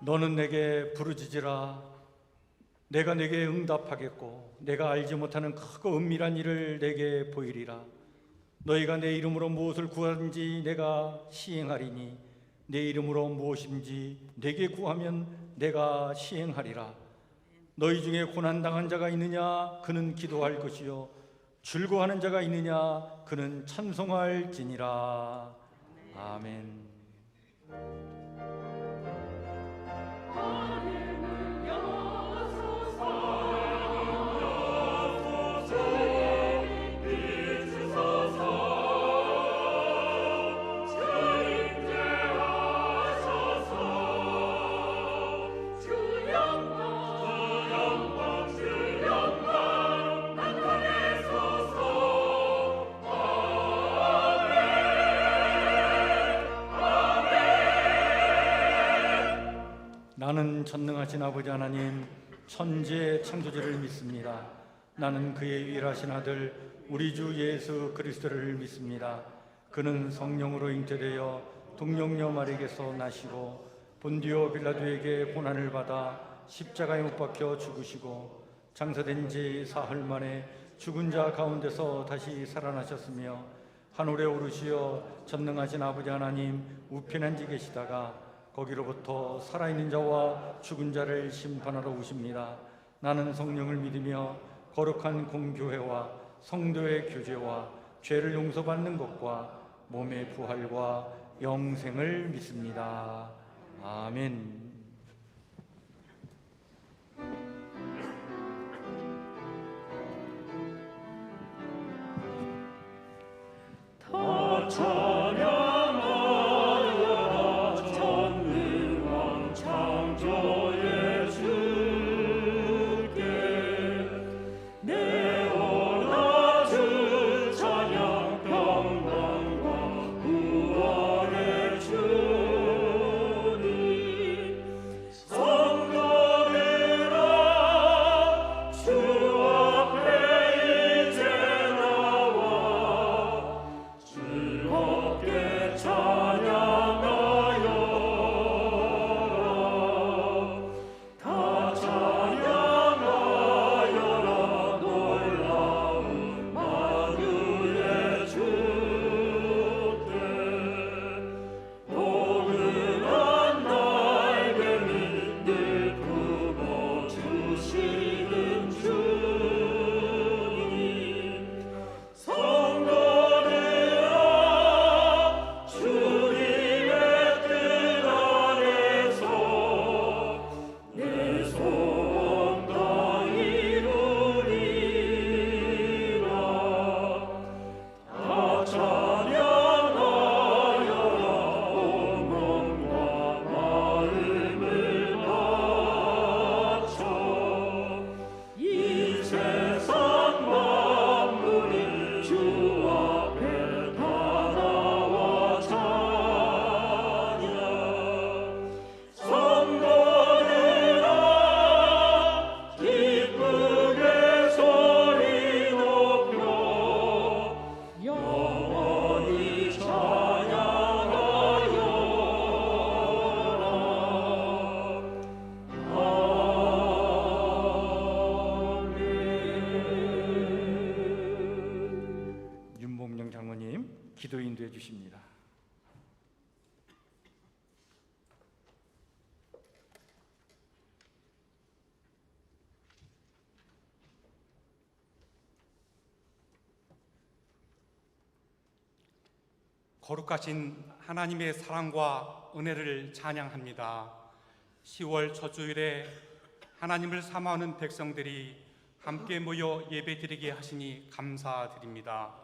너는 내게 부르짖으라. 내가 내게 응답하겠고 내가 알지 못하는 크고 은밀한 일을 내게 보이리라. 너희가 내 이름으로 무엇을 구하든지 내가 시행하리니 내 이름으로 무엇인지 내게 구하면 내가 시행하리라. 너희 중에 고난당한 자가 있느냐? 그는 기도할 것이요 즐거워하는 자가 있느냐? 그는 찬송할지니라. 아멘. 나는 전능하신 아버지 하나님 천지의 창조주를 믿습니다. 나는 그의 유일하신 아들 우리 주 예수 그리스도를 믿습니다. 그는 성령으로 잉태되어 동정녀 마리에게서 나시고 본디오 빌라도에게 고난을 받아 십자가에 못 박혀 죽으시고 장사된 지 사흘 만에 죽은 자 가운데서 다시 살아나셨으며 하늘에 오르시어 전능하신 아버지 하나님 우편에 앉아 계시다가 거기로부터 살아있는 자와 죽은 자를 심판하러 오십니다. 나는 성령을 믿으며 거룩한 공교회와 성도의 교제와 죄를 용서받는 것과 몸의 부활과 영생을 믿습니다. 아멘. 다 찬양하여라. 전능왕 창조의 주께 내 원하주 찬양 평강과 구원의 주님 성도들아 주 앞에 이제 나와 즐겁게 찬양하여라. 다 찬양하여라. 놀라운 만유의 주께 포근한 날개를 늘 품어주시는 주님 성도들아 주님의 뜻 아래서 내 소원 다 이루리라. 다 찬양하여라. 온 몸과 마음을 바쳐 이 세상 만물이 주 앞에 다 나와 찬양. 성도들아 기쁘게 소리 높여 영원히 찬양하여라. 아멘. 윤봉영 장로님 기도 인도해 주십니다. 거룩하신 하나님의 사랑과 은혜를 찬양합니다. 10월 첫 주일에 하나님을 사모하는 백성들이 함께 모여 예배드리게 하시니 감사드립니다.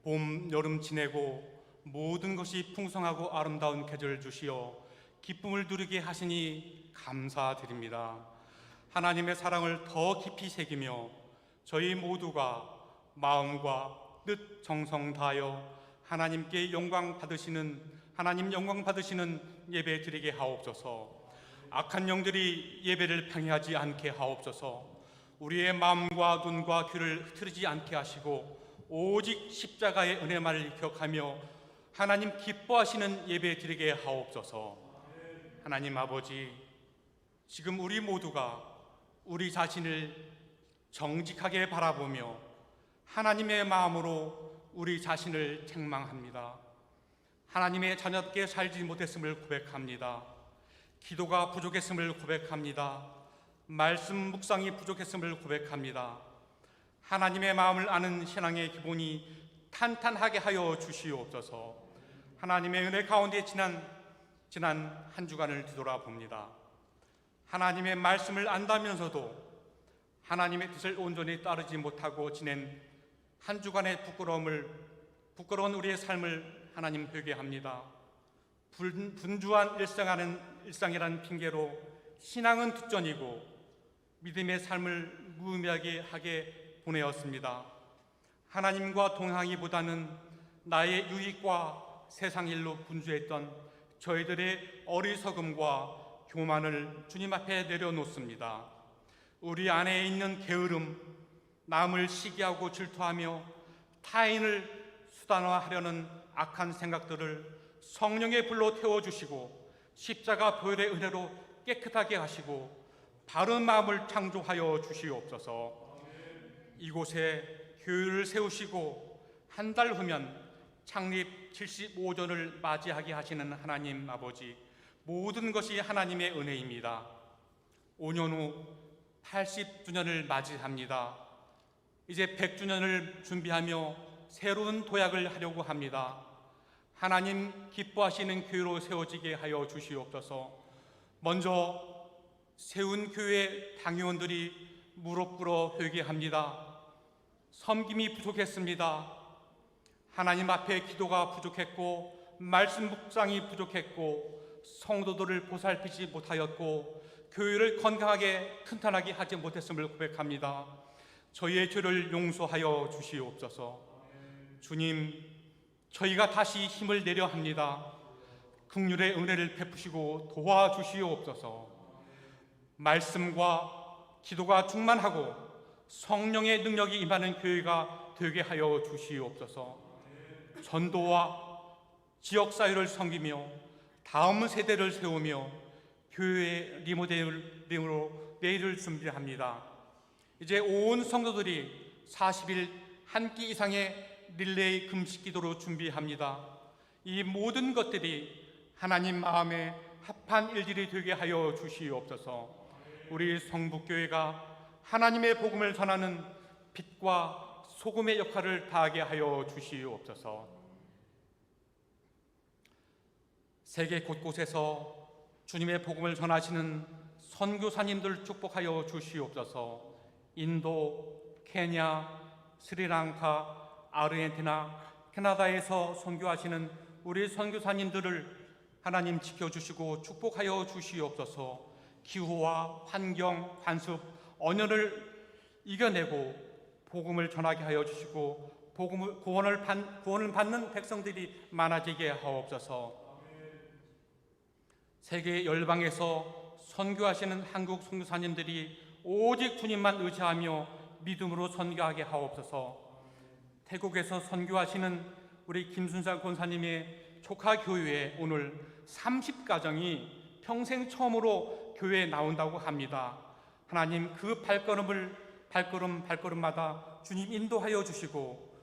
봄, 여름 지내고 모든 것이 풍성하고 아름다운 계절을 주시어 기쁨을 누리게 하시니 감사드립니다. 하나님의 사랑을 더 깊이 새기며 저희 모두가 마음과 뜻 정성 다하여 하나님께 영광 받으시는 예배 드리게 하옵소서. 악한 영들이 예배를 방해하지 않게 하옵소서. 우리의 마음과 눈과 귀를 흐트리지 않게 하시고 오직 십자가의 은혜만을 기억하며 하나님 기뻐하시는 예배 드리게 하옵소서. 하나님 아버지, 지금 우리 모두가 우리 자신을 정직하게 바라보며 하나님의 마음으로 우리 자신을 책망합니다. 하나님의 자녀답게 살지 못했음을 고백합니다. 기도가 부족했음을 고백합니다. 말씀 묵상이 부족했음을 고백합니다. 하나님의 마음을 아는 신앙의 기본이 탄탄하게 하여 주시옵소서. 하나님의 은혜 가운데 지난 한 주간을 뒤돌아봅니다. 하나님의 말씀을 안다면서도 하나님의 뜻을 온전히 따르지 못하고 지낸 한 주간의 부끄러운 우리의 삶을 하나님 회개합니다. 분주한 일상이라는 핑계로 신앙은 뒷전이고 믿음의 삶을 무의미하게 하게 보내었습니다. 하나님과 동행하기보다는 나의 유익과 세상 일로 분주했던 저희들의 어리석음과 교만을 주님 앞에 내려놓습니다. 우리 안에 있는 게으름, 남을 시기하고 질투하며 타인을 수단화하려는 악한 생각들을 성령의 불로 태워주시고 십자가 보혈의 은혜로 깨끗하게 하시고 바른 마음을 창조하여 주시옵소서. 이곳에 교회를 세우시고 한 달 후면 창립 75주년을 맞이하게 하시는 하나님 아버지, 모든 것이 하나님의 은혜입니다. 5년 후 80주년을 맞이합니다. 이제 100주년을 준비하며 새로운 도약을 하려고 합니다. 하나님 기뻐하시는 교회로 세워지게 하여 주시옵소서. 먼저 세운 교회 당회원들이 무릎 꿇어 회개합니다. 섬김이 부족했습니다. 하나님 앞에 기도가 부족했고 말씀 묵상이 부족했고 성도들을 보살피지 못하였고 교회를 건강하게 튼튼하게 하지 못했음을 고백합니다. 저희의 죄를 용서하여 주시옵소서. 주님, 저희가 다시 힘을 내려 합니다. 긍휼의 은혜를 베푸시고 도와주시옵소서. 말씀과 기도가 충만하고 성령의 능력이 임하는 교회가 되게 하여 주시옵소서. 전도와 지역사회를 섬기며 다음 세대를 세우며 교회 리모델링으로 내일을 준비합니다. 이제 온 성도들이 40일 한 끼 이상의 릴레이 금식 기도로 준비합니다. 이 모든 것들이 하나님 마음에 합한 일들이 되게 하여 주시옵소서. 우리 성북교회가 하나님의 복음을 전하는 빛과 소금의 역할을 다하게 하여 주시옵소서. 세계 곳곳에서 주님의 복음을 전하시는 선교사님들 축복하여 주시옵소서. 인도, 케냐, 스리랑카, 아르헨티나, 캐나다에서 선교하시는 우리 선교사님들을 하나님 지켜주시고 축복하여 주시옵소서. 기후와 환경, 관습, 언어를 이겨내고 복음을 전하게 하여 주시고 구원을 받는 백성들이 많아지게 하옵소서. 세계 열방에서 선교하시는 한국 선교사님들이 오직 주님만 의지하며 믿음으로 선교하게 하옵소서. 태국에서 선교하시는 우리 김순상 권사님의 조카 교회에 오늘 30가정이 평생 처음으로 교회에 나온다고 합니다. 하나님, 그 발걸음마다 주님 인도하여 주시고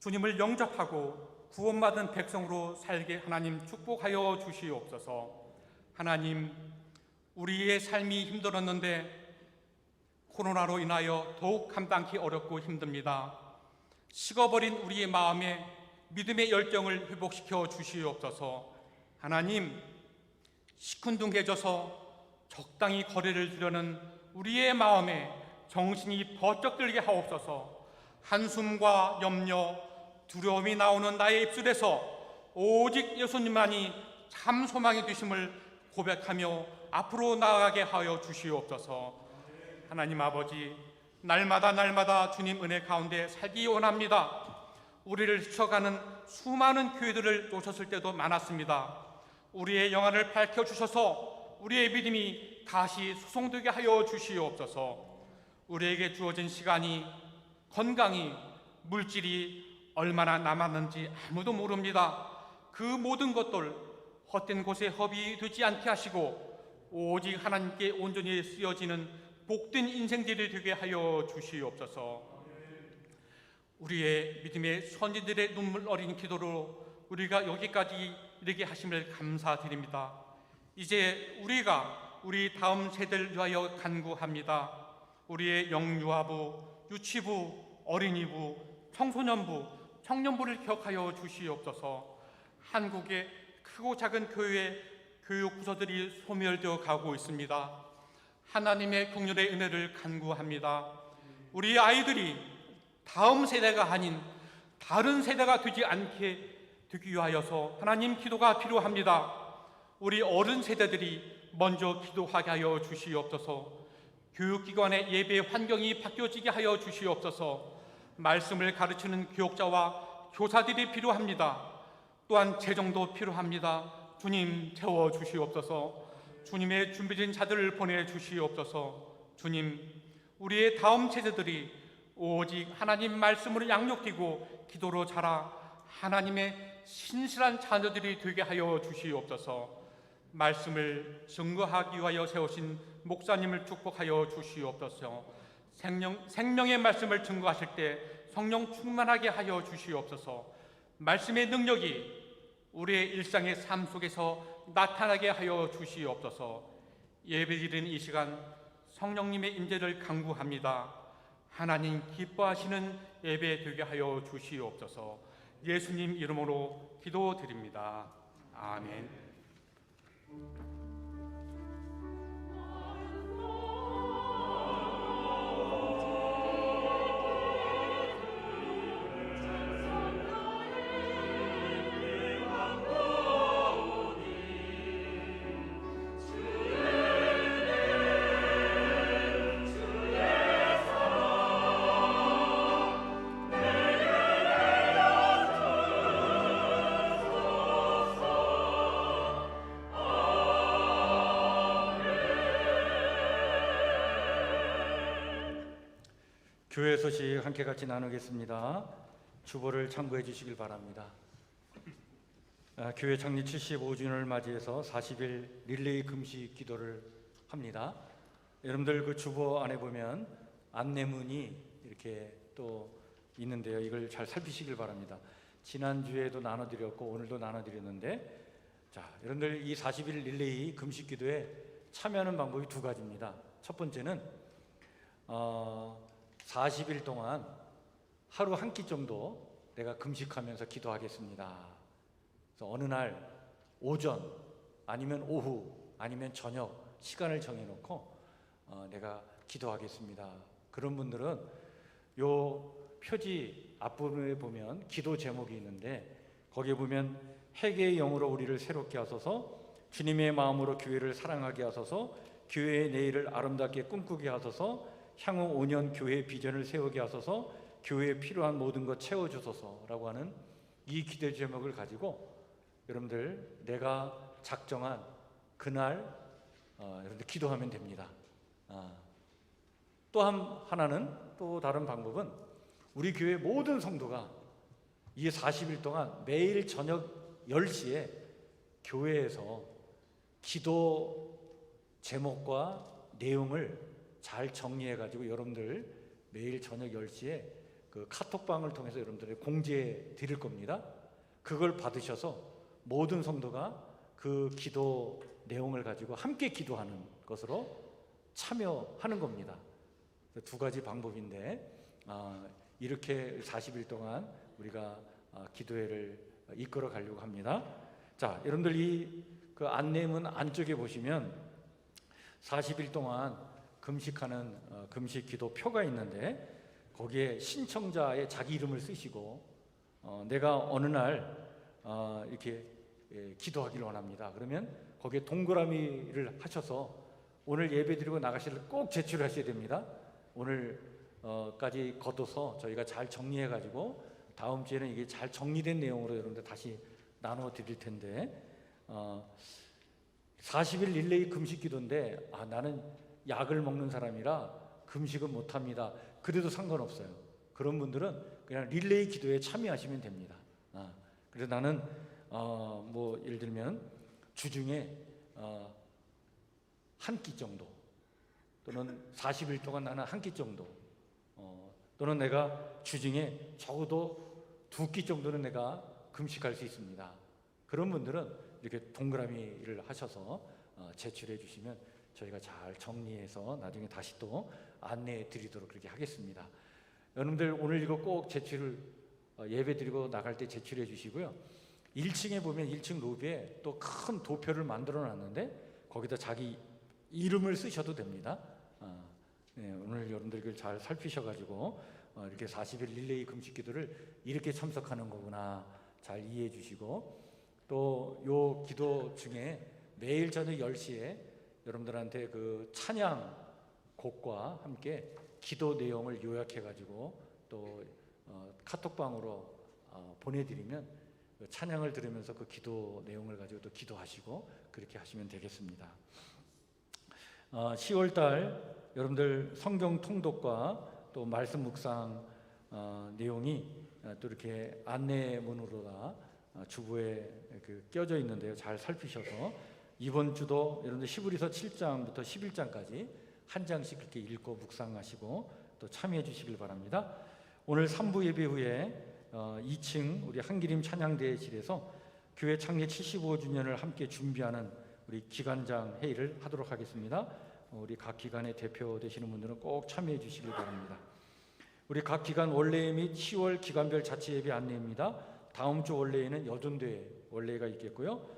주님을 영접하고 구원받은 백성으로 살게 하나님 축복하여 주시옵소서. 하나님, 우리의 삶이 힘들었는데 코로나로 인하여 더욱 감당하기 어렵고 힘듭니다. 식어버린 우리의 마음에 믿음의 열정을 회복시켜 주시옵소서. 하나님, 시큰둥해져서 적당히 거리를 두려는 우리의 마음에 정신이 번쩍 들게 하옵소서. 한숨과 염려, 두려움이 나오는 나의 입술에서 오직 예수님만이 참 소망이 되심을 고백하며 앞으로 나아가게 하여 주시옵소서. 하나님 아버지, 날마다 주님 은혜 가운데 살기 원합니다. 우리를 스쳐가는 수많은 교회들을 놓쳤을 때도 많았습니다. 우리의 영안을 밝혀주셔서 우리의 믿음이 다시 수송되게 하여 주시옵소서. 우리에게 주어진 시간이, 건강이, 물질이 얼마나 남았는지 아무도 모릅니다. 그 모든 것들 헛된 곳에 허비 되지 않게 하시고 오직 하나님께 온전히 쓰여지는 복된 인생들이 되게 하여 주시옵소서. 우리의 믿음의 선지들의 눈물 어린 기도로 우리가 여기까지 이르게 하심을 감사드립니다. 이제 우리가 우리 다음 세대를 위하여 간구합니다. 우리의 영유아부, 유치부, 어린이부, 청소년부, 청년부를 기억하여 주시옵소서. 한국의 크고 작은 교회 교육 부서들이 소멸되어 가고 있습니다. 하나님의 긍휼의 은혜를 간구합니다. 우리 아이들이 다음 세대가 아닌 다른 세대가 되지 않게 되기 위하여서 하나님 기도가 필요합니다. 우리 어른 세대들이 먼저 기도하게 하여 주시옵소서. 교육기관의 예배 환경이 바뀌어지게 하여 주시옵소서. 말씀을 가르치는 교육자와 교사들이 필요합니다. 또한 재정도 필요합니다. 주님 채워 주시옵소서. 주님의 준비된 자들을 보내 주시옵소서. 주님, 우리의 다음 세대들이 오직 하나님 말씀으로 양육되고 기도로 자라 하나님의 신실한 자녀들이 되게 하여 주시옵소서. 말씀을 증거하기 위하여 세우신 목사님을 축복하여 주시옵소서. 생명의 말씀을 증거하실 때 성령 충만하게 하여 주시옵소서. 말씀의 능력이 우리의 일상의 삶 속에서 나타나게 하여 주시옵소서. 예배드리는 이 시간 성령님의 임재를 간구합니다. 하나님 기뻐하시는 예배 되게 하여 주시옵소서. 예수님 이름으로 기도드립니다. 아멘. 교회 소식 함께 같이 나누겠습니다. 주보를 참고해 주시길 바랍니다. 교회 창립 75주년을 맞이해서 40일 릴레이 금식 기도를 합니다. 여러분들 그 주보 안에 보면 안내문이 이렇게 또 있는데요. 이걸 잘 살피시길 바랍니다. 지난주에도 나눠드렸고 오늘도 나눠드렸는데, 자, 여러분들 이 40일 릴레이 금식 기도에 참여하는 방법이 두 가지입니다. 첫 번째는 40일 동안 하루 한 끼 정도 내가 금식하면서 기도하겠습니다. 그래서 어느 날 오전 아니면 오후 아니면 저녁 시간을 정해놓고 내가 기도하겠습니다. 그런 분들은 요 표지 앞부분에 보면 기도 제목이 있는데 거기에 보면 회개의 영으로 우리를 새롭게 하소서, 주님의 마음으로 교회를 사랑하게 하소서, 교회의 내일을 아름답게 꿈꾸게 하소서, 향후 5년 교회의 비전을 세우게 하소서, 교회에 필요한 모든 것 채워주소서라고 하는 이 기도 제목을 가지고 여러분들 내가 작정한 그날 여러분들 기도하면 됩니다. 또 하나는 또 다른 방법은 우리 교회 모든 성도가 이 40일 동안 매일 저녁 10시에 교회에서 기도 제목과 내용을 잘 정리해가지고 여러분들 매일 저녁 10시에 그 카톡방을 통해서 여러분들에게 공지해 드릴 겁니다. 그걸 받으셔서 모든 성도가 그 기도 내용을 가지고 함께 기도하는 것으로 참여하는 겁니다. 두 가지 방법인데 이렇게 40일 동안 우리가 기도회를 이끌어 가려고 합니다. 자, 여러분들 이 그 안내문 안쪽에 보시면 40일 동안 금식하는 금식 기도 표가 있는데 거기에 신청자의 자기 이름을 쓰시고 내가 어느 날 이렇게 기도하기를 원합니다. 그러면 거기에 동그라미를 하셔서 오늘 예배드리고 나가실 때 꼭 제출하셔야 됩니다. 오늘까지 거둬서 저희가 잘 정리해 가지고 다음 주에는 이게 잘 정리된 내용으로 여러분들 다시 나눠 드릴 텐데 40일 릴레이 금식 기도인데 나는 약을 먹는 사람이라 금식은 못합니다. 그래도 상관없어요. 그런 분들은 그냥 릴레이 기도에 참여하시면 됩니다. 그래서 나는 뭐 예를 들면 주중에 한 끼 정도, 또는 40일 동안 나는 한 끼 정도, 또는 내가 주중에 적어도 2끼 정도는 내가 금식할 수 있습니다. 그런 분들은 이렇게 동그라미를 하셔서 제출해 주시면 저희가 잘 정리해서 나중에 다시 또 안내해 드리도록 그렇게 하겠습니다. 여러분들 오늘 이거 꼭 제출을 예배 드리고 나갈 때 제출해 주시고요. 1층에 보면 1층 로비에 또 큰 도표를 만들어 놨는데 거기다 자기 이름을 쓰셔도 됩니다. 네, 오늘 여러분들 이걸 잘 살피셔가지고 이렇게 40일 릴레이 금식 기도를 이렇게 참석하는 거구나 잘 이해해 주시고, 또 요 기도 중에 매일 저녁 10시에 여러분들한테 그 찬양 곡과 함께 기도 내용을 요약해가지고 또 카톡방으로 보내드리면 그 찬양을 들으면서 그 기도 내용을 가지고 또 기도하시고 그렇게 하시면 되겠습니다. 10월달 여러분들 성경 통독과 또 말씀 묵상 내용이 또 이렇게 안내문으로다 주부에 껴져 있는데요. 잘 살피셔서 이번 주도 여러분들 히브리서 7장부터 11장까지 한 장씩 그렇게 읽고 묵상하시고 또 참여해 주시길 바랍니다. 오늘 3부 예배 후에 2층 우리 한기림 찬양대실에서 교회 창립 75주년을 함께 준비하는 우리 기관장 회의를 하도록 하겠습니다. 우리 각 기관의 대표 되시는 분들은 꼭 참여해 주시길 바랍니다. 우리 각 기관 원례 및 10월 기관별 자치 예배 안내입니다. 다음 주 원례에는 여전대 원례가 있겠고요.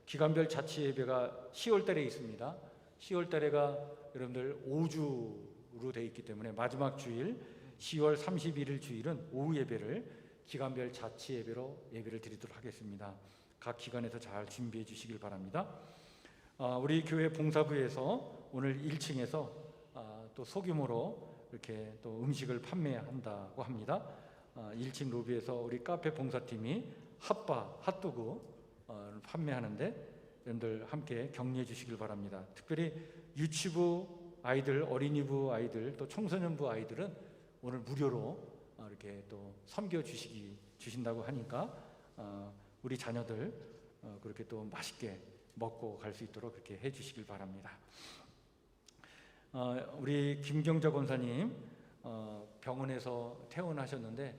기관별 자치 예배가 10월 달에 있습니다. 10월 달에가 여러분들 5주로 되어 있기 때문에 마지막 주일 10월 31일 주일은 오후 예배를 기관별 자치 예배로 예배를 드리도록 하겠습니다. 각 기관에서 잘 준비해 주시길 바랍니다. 우리 교회 봉사부에서 오늘 1층에서 또 소규모로 이렇게 또 음식을 판매한다고 합니다. 1층 로비에서 우리 카페 봉사팀이 핫도그 판매하는데 여러분들 함께 격려해 주시길 바랍니다. 특별히 유치부 아이들, 어린이부 아이들, 또 청소년부 아이들은 오늘 무료로 이렇게 또 섬겨 주신다고 하니까 우리 자녀들 그렇게 또 맛있게 먹고 갈 수 있도록 그렇게 해 주시길 바랍니다. 우리 김경자 권사님 병원에서 퇴원하셨는데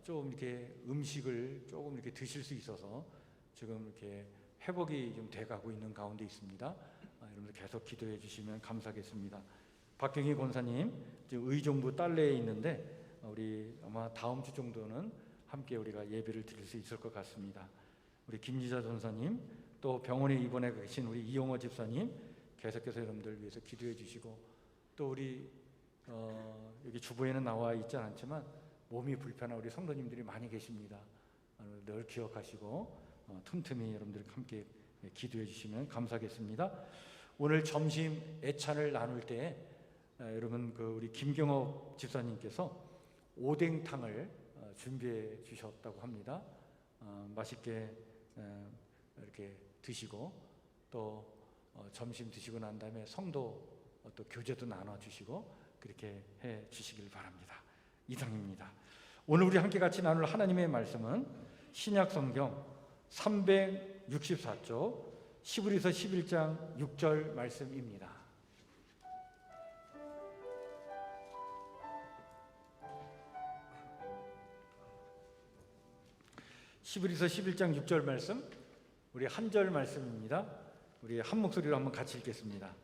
좀 이렇게 음식을 조금 이렇게 드실 수 있어서 지금 이렇게 회복이 좀 돼가고 있는 가운데 있습니다. 여러분들 계속 기도해 주시면 감사하겠습니다. 박경희 권사님 지금 의정부 딸내에 있는데 우리 아마 다음 주 정도는 함께 우리가 예배를 드릴 수 있을 것 같습니다. 우리 김지자 전사님, 또 병원에 입원해 계신 우리 이용호 집사님 계속해서 여러분들 위해서 기도해 주시고, 또 우리 여기 주보에는 나와 있지 않지만 몸이 불편한 우리 성도님들이 많이 계십니다. 늘 기억하시고 틈틈이 여러분들 함께 기도해 주시면 감사하겠습니다. 오늘 점심 애찬을 나눌 때 여러분 우리 김경업 집사님께서 오뎅탕을 준비해 주셨다고 합니다. 맛있게 이렇게 드시고 또 점심 드시고 난 다음에 성도 또 교제도 나눠 주시고 그렇게 해 주시길 바랍니다. 이상입니다. 오늘 우리 함께 같이 나눌 하나님의 말씀은 신약 성경 364쪽 히브리서 11장 6절 말씀입니다. 히브리서 11장 6절 말씀, 우리 한 절 말씀입니다. 우리 한 목소리로 한번 같이 읽겠습니다.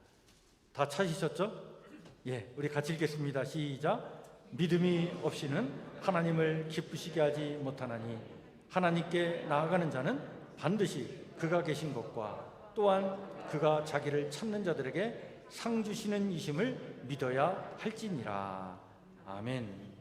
다 찾으셨죠? 예, 우리 같이 읽겠습니다. 시작. 믿음이 없이는 하나님을 기쁘시게 하지 못하나니 하나님께 나아가는 자는 반드시 그가 계신 것과 또한 그가 자기를 찾는 자들에게 상 주시는 이심을 믿어야 할지니라. 아멘.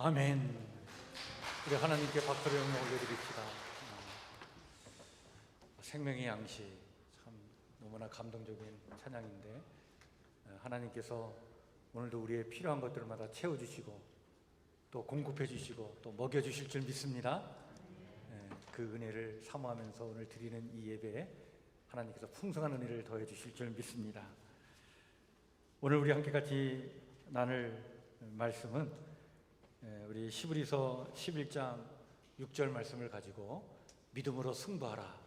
아멘. 우리 하나님께 박수를 올려드립시다. 생명의 양식, 참 너무나 감동적인 찬양인데, 하나님께서 오늘도 우리의 필요한 것들마다 채워주시고 또 공급해 주시고 또 먹여주실 줄 믿습니다. 그 은혜를 사모하면서 오늘 드리는 이 예배에 하나님께서 풍성한 은혜를 더해 주실 줄 믿습니다. 오늘 우리 함께 같이 나눌 말씀은 우리 시브리서 11장 6절 말씀을 가지고 믿음으로 승부하라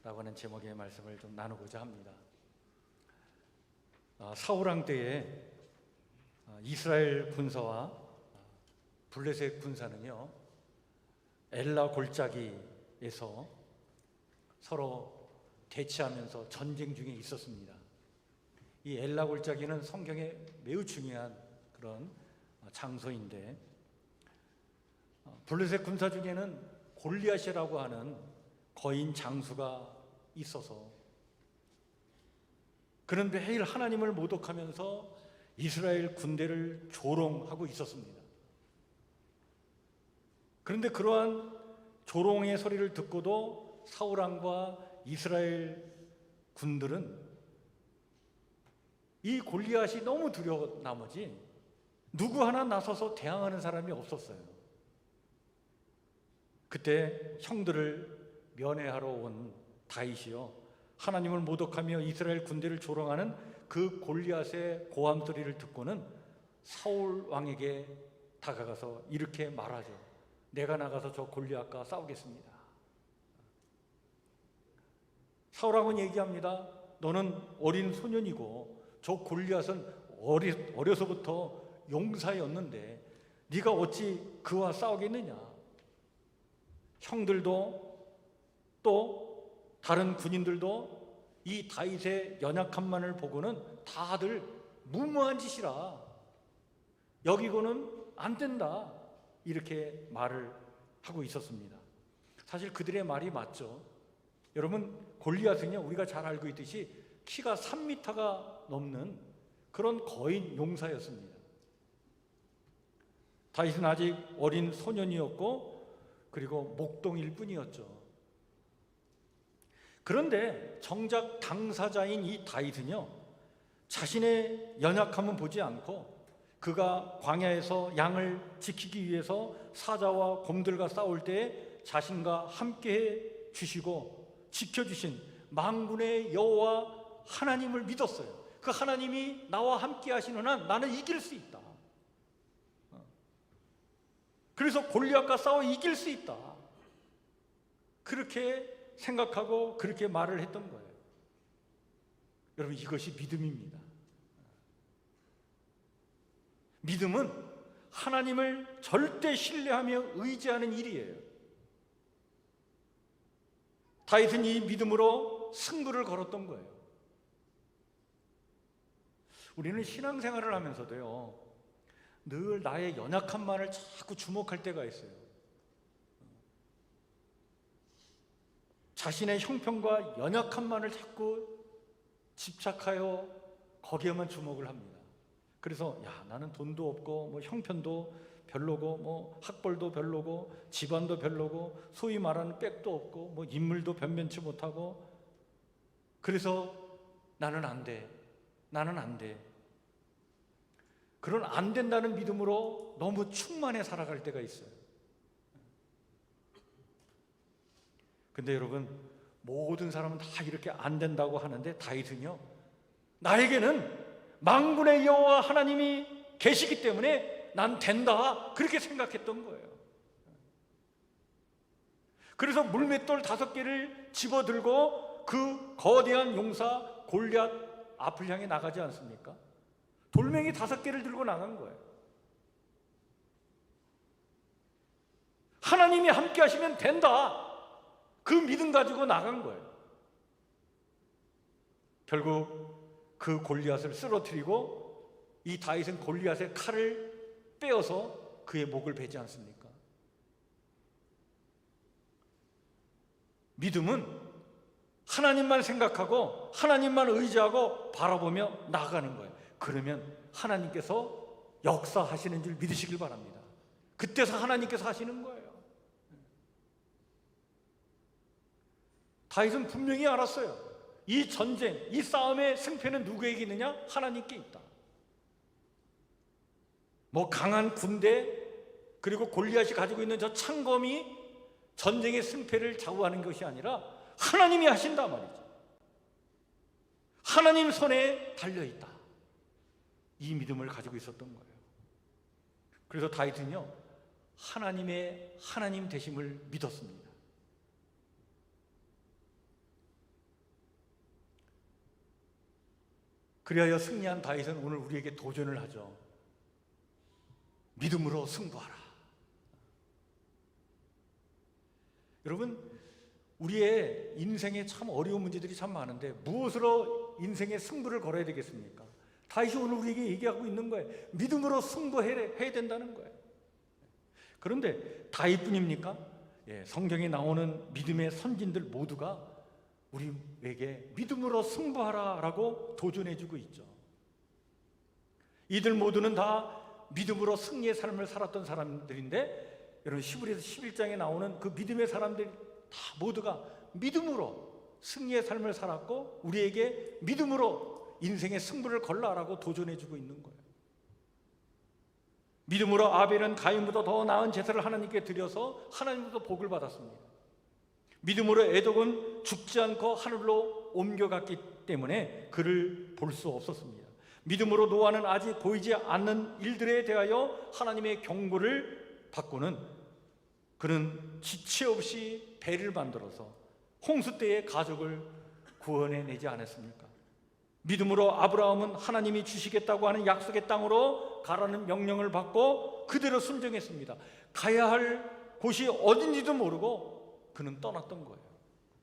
라고 하는 제목의 말씀을 좀 나누고자 합니다. 사울왕 때에 이스라엘 군사와 블레셋 군사는요, 엘라 골짜기에서 서로 대치하면서 전쟁 중에 있었습니다. 이 엘라 골짜기는 성경에 매우 중요한 그런 장소인데, 블레셋 군사 중에는 골리앗이라고 하는 거인 장수가 있어서 그는 매일 하나님을 모독하면서 이스라엘 군대를 조롱하고 있었습니다. 그런데 그러한 조롱의 소리를 듣고도 사울왕과 이스라엘 군들은 이 골리앗이 너무 두려워 나머지 누구 하나 나서서 대항하는 사람이 없었어요. 그때 형들을 면회하러 온 다윗이요, 하나님을 모독하며 이스라엘 군대를 조롱하는 그 골리앗의 고함 소리를 듣고는 사울 왕에게 다가가서 이렇게 말하죠. 내가 나가서 저 골리앗과 싸우겠습니다. 사울 왕은 얘기합니다. 너는 어린 소년이고 저 골리앗은 어려서부터 용사였는데 네가 어찌 그와 싸우겠느냐. 형들도 또 다른 군인들도 이 다윗의 연약함만을 보고는 다들 무모한 짓이라 여기고는 안 된다, 이렇게 말을 하고 있었습니다. 사실 그들의 말이 맞죠. 여러분, 골리앗은요, 우리가 잘 알고 있듯이 키가 3m가 넘는 그런 거인 용사였습니다. 다윗은 아직 어린 소년이었고 그리고 목동일 뿐이었죠. 그런데 정작 당사자인 이 다윗은요, 자신의 연약함은 보지 않고 그가 광야에서 양을 지키기 위해서 사자와 곰들과 싸울 때 자신과 함께해 주시고 지켜주신 만군의 여호와 하나님을 믿었어요. 그 하나님이 나와 함께 하시는 한 나는 이길 수 있다. 그래서 골리앗과 싸워 이길 수 있다, 그렇게 생각하고 그렇게 말을 했던 거예요. 여러분, 이것이 믿음입니다. 믿음은 하나님을 절대 신뢰하며 의지하는 일이에요. 다윗은 이 믿음으로 승부를 걸었던 거예요. 우리는 신앙생활을 하면서도요, 늘 나의 연약함만을 자꾸 주목할 때가 있어요. 자신의 형편과 연약함만을 자꾸 집착하여 거기에만 주목을 합니다. 그래서 나는 돈도 없고 뭐 형편도 별로고 뭐 학벌도 별로고 집안도 별로고 소위 말하는 백도 없고 뭐 인물도 변변치 못하고, 그래서 나는 안 돼, 나는 안 돼. 그런 안 된다는 믿음으로 너무 충만해 살아갈 때가 있어요. 근데 여러분, 모든 사람은 다 이렇게 안 된다고 하는데 다윗은요, 나에게는 만군의 여호와 하나님이 계시기 때문에 난 된다, 그렇게 생각했던 거예요. 그래서 물맷돌 5개를 집어들고 그 거대한 용사 골리앗 앞을 향해 나가지 않습니까? 돌멩이 5개를 들고 나간 거예요. 하나님이 함께 하시면 된다, 그 믿음 가지고 나간 거예요. 결국 그 골리앗을 쓰러뜨리고 이 다윗은 골리앗의 칼을 빼어서 그의 목을 베지 않습니까? 믿음은 하나님만 생각하고 하나님만 의지하고 바라보며 나아가는 거예요. 그러면 하나님께서 역사하시는 줄 믿으시길 바랍니다. 그때서 하나님께서 하시는 거예요. 다윗은 분명히 알았어요. 이 전쟁, 이 싸움의 승패는 누구에게 있느냐? 하나님께 있다. 뭐 강한 군대, 그리고 골리앗이 가지고 있는 저 창검이 전쟁의 승패를 좌우하는 것이 아니라 하나님이 하신다 말이죠. 하나님 손에 달려있다. 이 믿음을 가지고 있었던 거예요. 그래서 다윗은요, 하나님의 하나님 되심을 믿었습니다. 그리하여 승리한 다윗은 오늘 우리에게 도전을 하죠. 믿음으로 승부하라. 여러분, 우리의 인생에 참 어려운 문제들이 참 많은데 무엇으로 인생의 승부를 걸어야 되겠습니까? 다윗이 오늘 우리에게 얘기하고 있는 거예요. 믿음으로 승부해야 된다는 거예요. 그런데 다윗뿐입니까? 성경에 나오는 믿음의 선진들 모두가 우리에게 믿음으로 승부하라 라고 도전해주고 있죠. 이들 모두는 다 믿음으로 승리의 삶을 살았던 사람들인데, 여러분 히브리서 11장에 나오는 그 믿음의 사람들 다 모두가 믿음으로 승리의 삶을 살았고 우리에게 믿음으로 인생의 승부를 걸라라고 도전해주고 있는 거예요. 믿음으로 아벨은 가인보다 더 나은 제사를 하나님께 드려서 하나님으로부터 복을 받았습니다. 믿음으로 에독은 죽지 않고 하늘로 옮겨갔기 때문에 그를 볼 수 없었습니다. 믿음으로 노아는 아직 보이지 않는 일들에 대하여 하나님의 경고를 받고는 그는 지체 없이 배를 만들어서 홍수 때의 가족을 구원해내지 않았습니까? 믿음으로 아브라함은 하나님이 주시겠다고 하는 약속의 땅으로 가라는 명령을 받고 그대로 순종했습니다. 가야 할 곳이 어딘지도 모르고 그는 떠났던 거예요.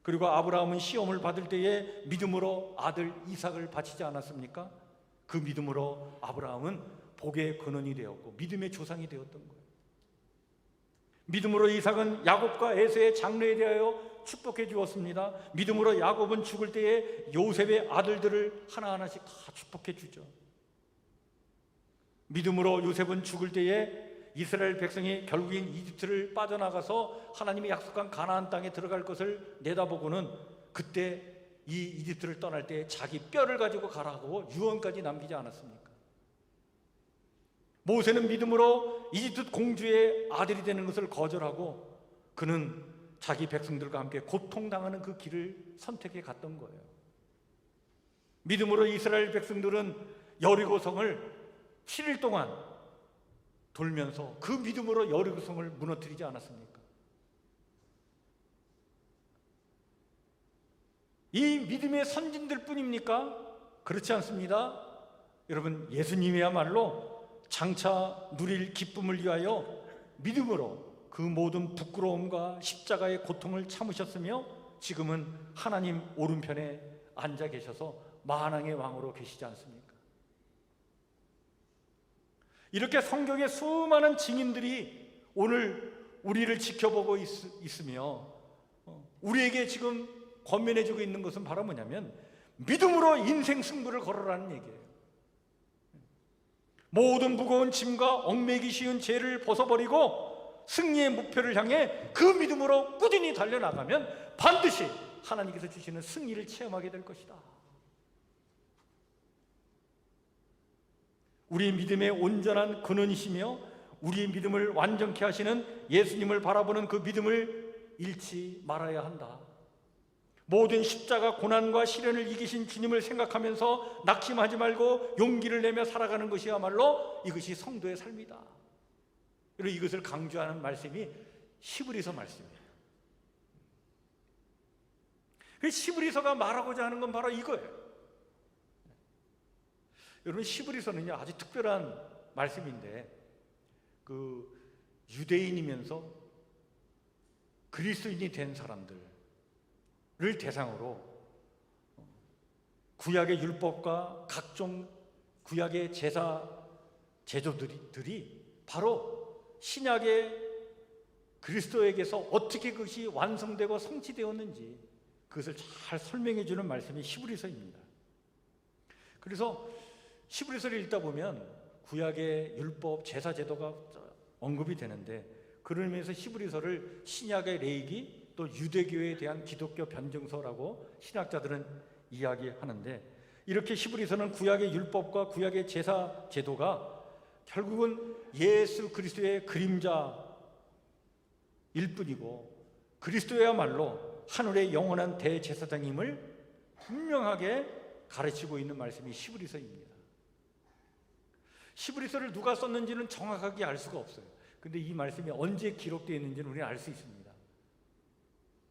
그리고 아브라함은 시험을 받을 때에 믿음으로 아들 이삭을 바치지 않았습니까? 그 믿음으로 아브라함은 복의 근원이 되었고 믿음의 조상이 되었던 거예요. 믿음으로 이삭은 야곱과 에서의 장래에 대하여 축복해 주었습니다. 믿음으로 야곱은 죽을 때에 요셉의 아들들을 하나하나씩 다 축복해 주죠. 믿음으로 요셉은 죽을 때에 이스라엘 백성이 결국엔 이집트를 빠져나가서 하나님이 약속한 가나안 땅에 들어갈 것을 내다보고는 그때 이 이집트를 떠날 때 자기 뼈를 가지고 가라고 유언까지 남기지 않았습니까? 모세는 믿음으로 이집트 공주의 아들이 되는 것을 거절하고 그는 자기 백성들과 함께 고통당하는 그 길을 선택해 갔던 거예요. 믿음으로 이스라엘 백성들은 여리고성을 7일 동안 돌면서 그 믿음으로 여리고성을 무너뜨리지 않았습니까? 이 믿음의 선진들 뿐입니까? 그렇지 않습니다. 여러분, 예수님이야말로 장차 누릴 기쁨을 위하여 믿음으로 그 모든 부끄러움과 십자가의 고통을 참으셨으며 지금은 하나님 오른편에 앉아 계셔서 만왕의 왕으로 계시지 않습니까? 이렇게 성경의 수많은 증인들이 오늘 우리를 지켜보고 있으며 우리에게 지금 권면해주고 있는 것은 바로 뭐냐면 믿음으로 인생 승부를 걸어라는 얘기예요. 모든 무거운 짐과 얽매기 쉬운 죄를 벗어버리고 승리의 목표를 향해 그 믿음으로 꾸준히 달려나가면 반드시 하나님께서 주시는 승리를 체험하게 될 것이다. 우리 믿음의 온전한 근원이시며 우리의 믿음을 완전케 하시는 예수님을 바라보는 그 믿음을 잃지 말아야 한다. 모든 십자가 고난과 시련을 이기신 주님을 생각하면서 낙심하지 말고 용기를 내며 살아가는 것이야말로 이것이 성도의 삶이다. 그리고 이것을 강조하는 말씀이 히브리서 말씀이에요. 히브리서가 말하고자 하는 건 바로 이거예요. 여러분, 히브리서는요 아주 특별한 말씀인데 그 유대인이면서 그리스도인이 된 사람들을 대상으로 구약의 율법과 각종 구약의 제사 제도들이 바로 신약의 그리스도에게서 어떻게 그것이 완성되고 성취되었는지 그것을 잘 설명해 주는 말씀이 히브리서입니다. 그래서 히브리서를 읽다 보면 구약의 율법, 제사 제도가 언급이 되는데, 그런 의미에서 히브리서를 신약의 레이기 또 유대교에 대한 기독교 변증서라고 신학자들은 이야기하는데, 이렇게 히브리서는 구약의 율법과 구약의 제사 제도가 결국은 예수 그리스도의 그림자일 뿐이고, 그리스도야말로 하늘의 영원한 대제사장임을 분명하게 가르치고 있는 말씀이 히브리서입니다. 히브리서를 누가 썼는지는 정확하게 알 수가 없어요. 근데 이 말씀이 언제 기록되어 있는지는 우리는 알 수 있습니다.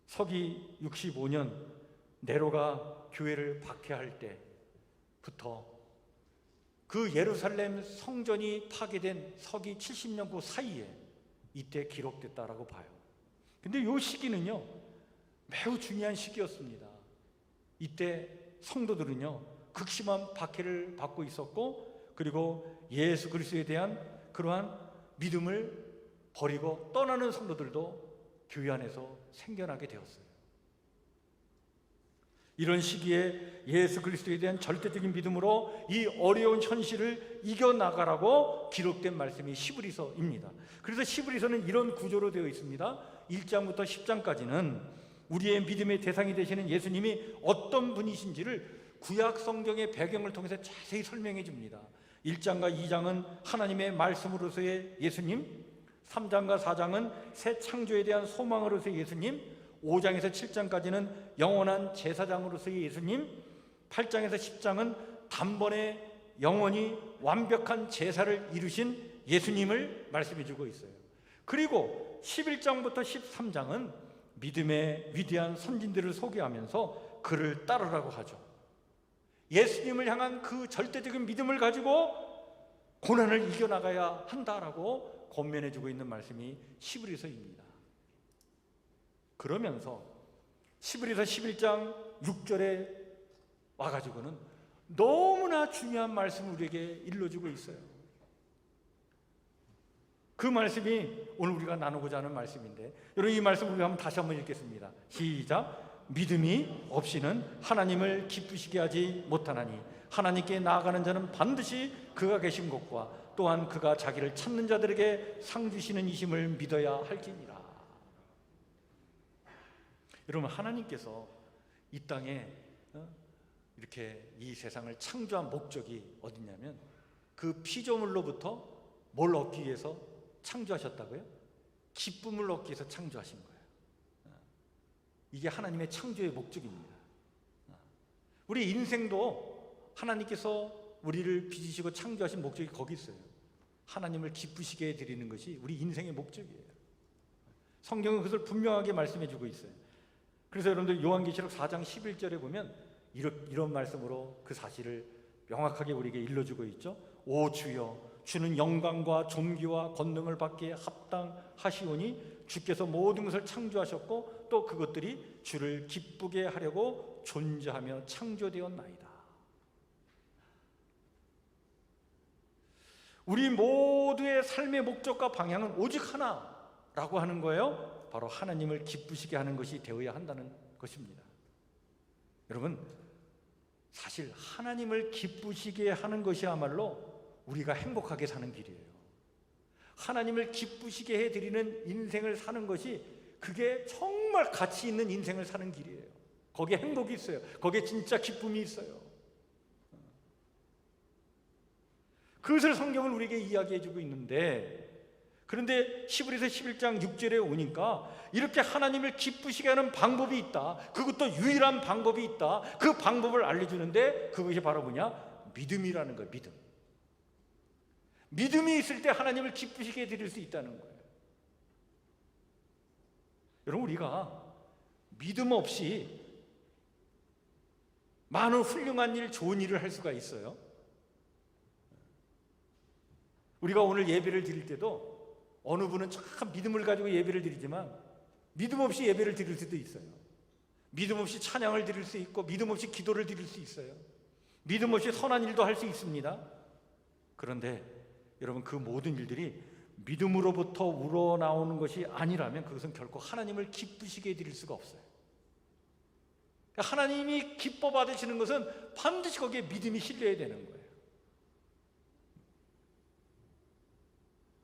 서기 65년 네로가 교회를 박해할 때부터 그 예루살렘 성전이 파괴된 서기 70년 그 사이에 이때 기록됐다라고 봐요. 근데 이 시기는요, 매우 중요한 시기였습니다. 이때 성도들은요, 극심한 박해를 받고 있었고, 그리고 예수 그리스도에 대한 그러한 믿음을 버리고 떠나는 성도들도 교회 안에서 생겨나게 되었어요. 이런 시기에 예수 그리스도에 대한 절대적인 믿음으로 이 어려운 현실을 이겨나가라고 기록된 말씀이 히브리서입니다. 그래서 히브리서는 이런 구조로 되어 있습니다. 1장부터 10장까지는 우리의 믿음의 대상이 되시는 예수님이 어떤 분이신지를 구약 성경의 배경을 통해서 자세히 설명해 줍니다. 1장과 2장은 하나님의 말씀으로서의 예수님, 3장과 4장은 새 창조에 대한 소망으로서의 예수님, 5장에서 7장까지는 영원한 제사장으로서의 예수님, 8장에서 10장은 단번에 영원히 완벽한 제사를 이루신 예수님을 말씀해 주고 있어요. 그리고 11장부터 13장은 믿음의 위대한 선진들을 소개하면서 그를 따르라고 하죠. 예수님을 향한 그 절대적인 믿음을 가지고 고난을 이겨나가야 한다라고 권면해 주고 있는 말씀이 히브리서입니다. 그러면서 히브리서 11장 6절에 와가지고는 너무나 중요한 말씀을 우리에게 일러주고 있어요. 그 말씀이 오늘 우리가 나누고자 하는 말씀인데, 여러분 이 말씀을 우리가 다시 한번 읽겠습니다. 시작. 믿음이 없이는 하나님을 기쁘시게 하지 못하나니 하나님께 나아가는 자는 반드시 그가 계신 곳과 또한 그가 자기를 찾는 자들에게 상 주시는 이심을 믿어야 할지니라. 여러분, 하나님께서 이 땅에 이렇게 이 세상을 창조한 목적이 어디냐면, 그 피조물로부터 뭘 얻기 위해서 창조하셨다고요? 기쁨을 얻기 위해서 창조하신 거예요. 이게 하나님의 창조의 목적입니다. 우리 인생도 하나님께서 우리를 빚으시고 창조하신 목적이 거기 있어요. 하나님을 기쁘시게 해드리는 것이 우리 인생의 목적이에요. 성경은 그것을 분명하게 말씀해 주고 있어요. 그래서 여러분들 요한계시록 4장 11절에 보면 이런 말씀으로 그 사실을 명확하게 우리에게 일러주고 있죠. 오 주여, 주는 영광과 존귀와 권능을 받기에 합당하시오니 주께서 모든 것을 창조하셨고 또 그것들이 주를 기쁘게 하려고 존재하며 창조되었나이다. 우리 모두의 삶의 목적과 방향은 오직 하나라고 하는 거예요. 바로 하나님을 기쁘시게 하는 것이 되어야 한다는 것입니다. 여러분, 사실 하나님을 기쁘시게 하는 것이야말로 우리가 행복하게 사는 길이에요. 하나님을 기쁘시게 해드리는 인생을 사는 것이, 그게 정말 가치 있는 인생을 사는 길이에요. 거기에 행복이 있어요. 거기에 진짜 기쁨이 있어요. 그것을 성경은 우리에게 이야기해주고 있는데, 그런데 히브리서 11장 6절에 오니까 이렇게 하나님을 기쁘시게 하는 방법이 있다. 그것도 유일한 방법이 있다. 그 방법을 알려주는데 그것이 바로 뭐냐? 믿음이라는 거예요. 믿음. 믿음이 있을 때 하나님을 기쁘시게 해드릴 수 있다는 거예요. 여러분, 우리가 믿음 없이 많은 훌륭한 일, 좋은 일을 할 수가 있어요. 우리가 오늘 예배를 드릴 때도 어느 분은 참 믿음을 가지고 예배를 드리지만 믿음 없이 예배를 드릴 수도 있어요. 믿음 없이 찬양을 드릴 수 있고 믿음 없이 기도를 드릴 수 있어요. 믿음 없이 선한 일도 할 수 있습니다. 그런데 여러분, 그 모든 일들이 믿음으로부터 우러나오는 것이 아니라면 그것은 결코 하나님을 기쁘시게 해드릴 수가 없어요. 하나님이 기뻐 받으시는 것은 반드시 거기에 믿음이 실려야 되는 거예요.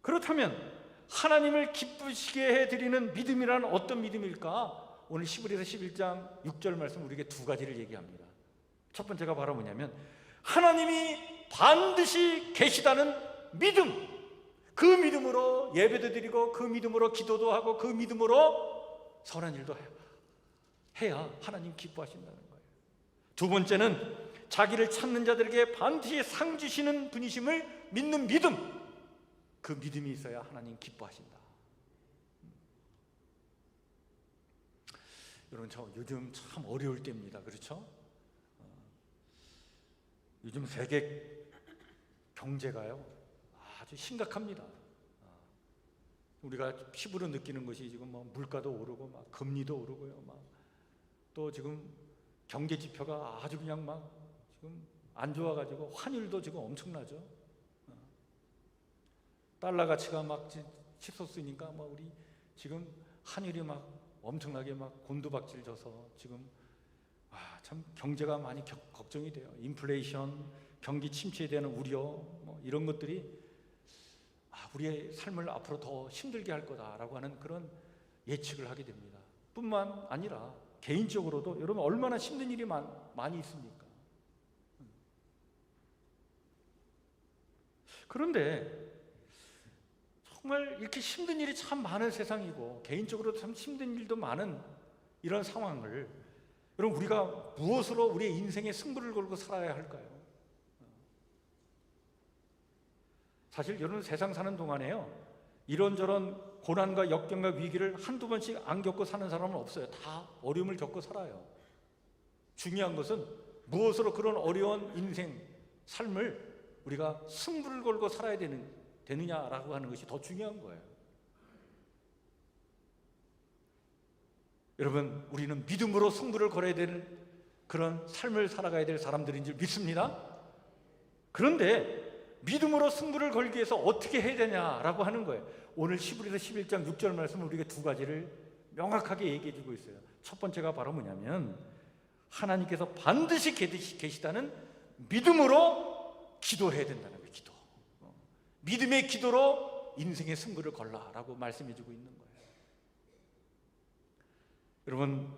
그렇다면 하나님을 기쁘시게 해드리는 믿음이란 어떤 믿음일까? 오늘 히브리서 11장 6절 말씀 우리에게 두 가지를 얘기합니다. 첫 번째가 바로 뭐냐면 하나님이 반드시 계시다는 믿음. 그 믿음으로 예배도 드리고 그 믿음으로 기도도 하고 그 믿음으로 선한 일도 해야 하나님 기뻐하신다는 거예요. 두 번째는 자기를 찾는 자들에게 반드시 상 주시는 분이심을 믿는 믿음. 그 믿음이 있어야 하나님 기뻐하신다. 여러분, 저 요즘 참 어려울 때입니다. 그렇죠? 요즘 세계 경제가요 아주 심각합니다. 우리가 피부로 느끼는 것이 지금 뭐 물가도 오르고 막 금리도 오르고요. 막 또 지금 경제 지표가 아주 그냥 막 지금 안 좋아가지고 환율도 지금 엄청나죠. 달러 가치가 막 치솟으니까 막 우리 지금 환율이 막 엄청나게 막 곤두박질 져서 지금 참 경제가 많이 걱정이 돼요. 인플레이션, 경기 침체에 대한 우려, 뭐 이런 것들이 우리의 삶을 앞으로 더 힘들게 할 거다라고 하는 그런 예측을 하게 됩니다. 뿐만 아니라 개인적으로도 여러분 얼마나 힘든 일이 많이 있습니까? 그런데 정말 이렇게 힘든 일이 참 많은 세상이고 개인적으로도 참 힘든 일도 많은 이런 상황을 여러분 우리가 무엇으로 우리의 인생에 승부를 걸고 살아야 할까요? 사실 여러분 세상 사는 동안에요 이런저런 고난과 역경과 위기를 한두 번씩 안 겪고 사는 사람은 없어요. 다 어려움을 겪고 살아요. 중요한 것은 무엇으로 그런 어려운 인생, 삶을 우리가 승부를 걸고 살아야 되느냐라고 하는 것이 더 중요한 거예요. 여러분, 우리는 믿음으로 승부를 걸어야 되는 그런 삶을 살아가야 될 사람들인 줄 믿습니다. 그런데 믿음으로 승부를 걸기 위해서 어떻게 해야 되냐라고 하는 거예요. 오늘 히브리서 11장 6절 말씀은 우리가 두 가지를 명확하게 얘기해 주고 있어요. 첫 번째가 바로 뭐냐면 하나님께서 반드시 계시다는 믿음으로 기도해야 된다는 거예요. 기도. 믿음의 기도로 인생의 승부를 걸라라고 말씀해 주고 있는 거예요. 여러분,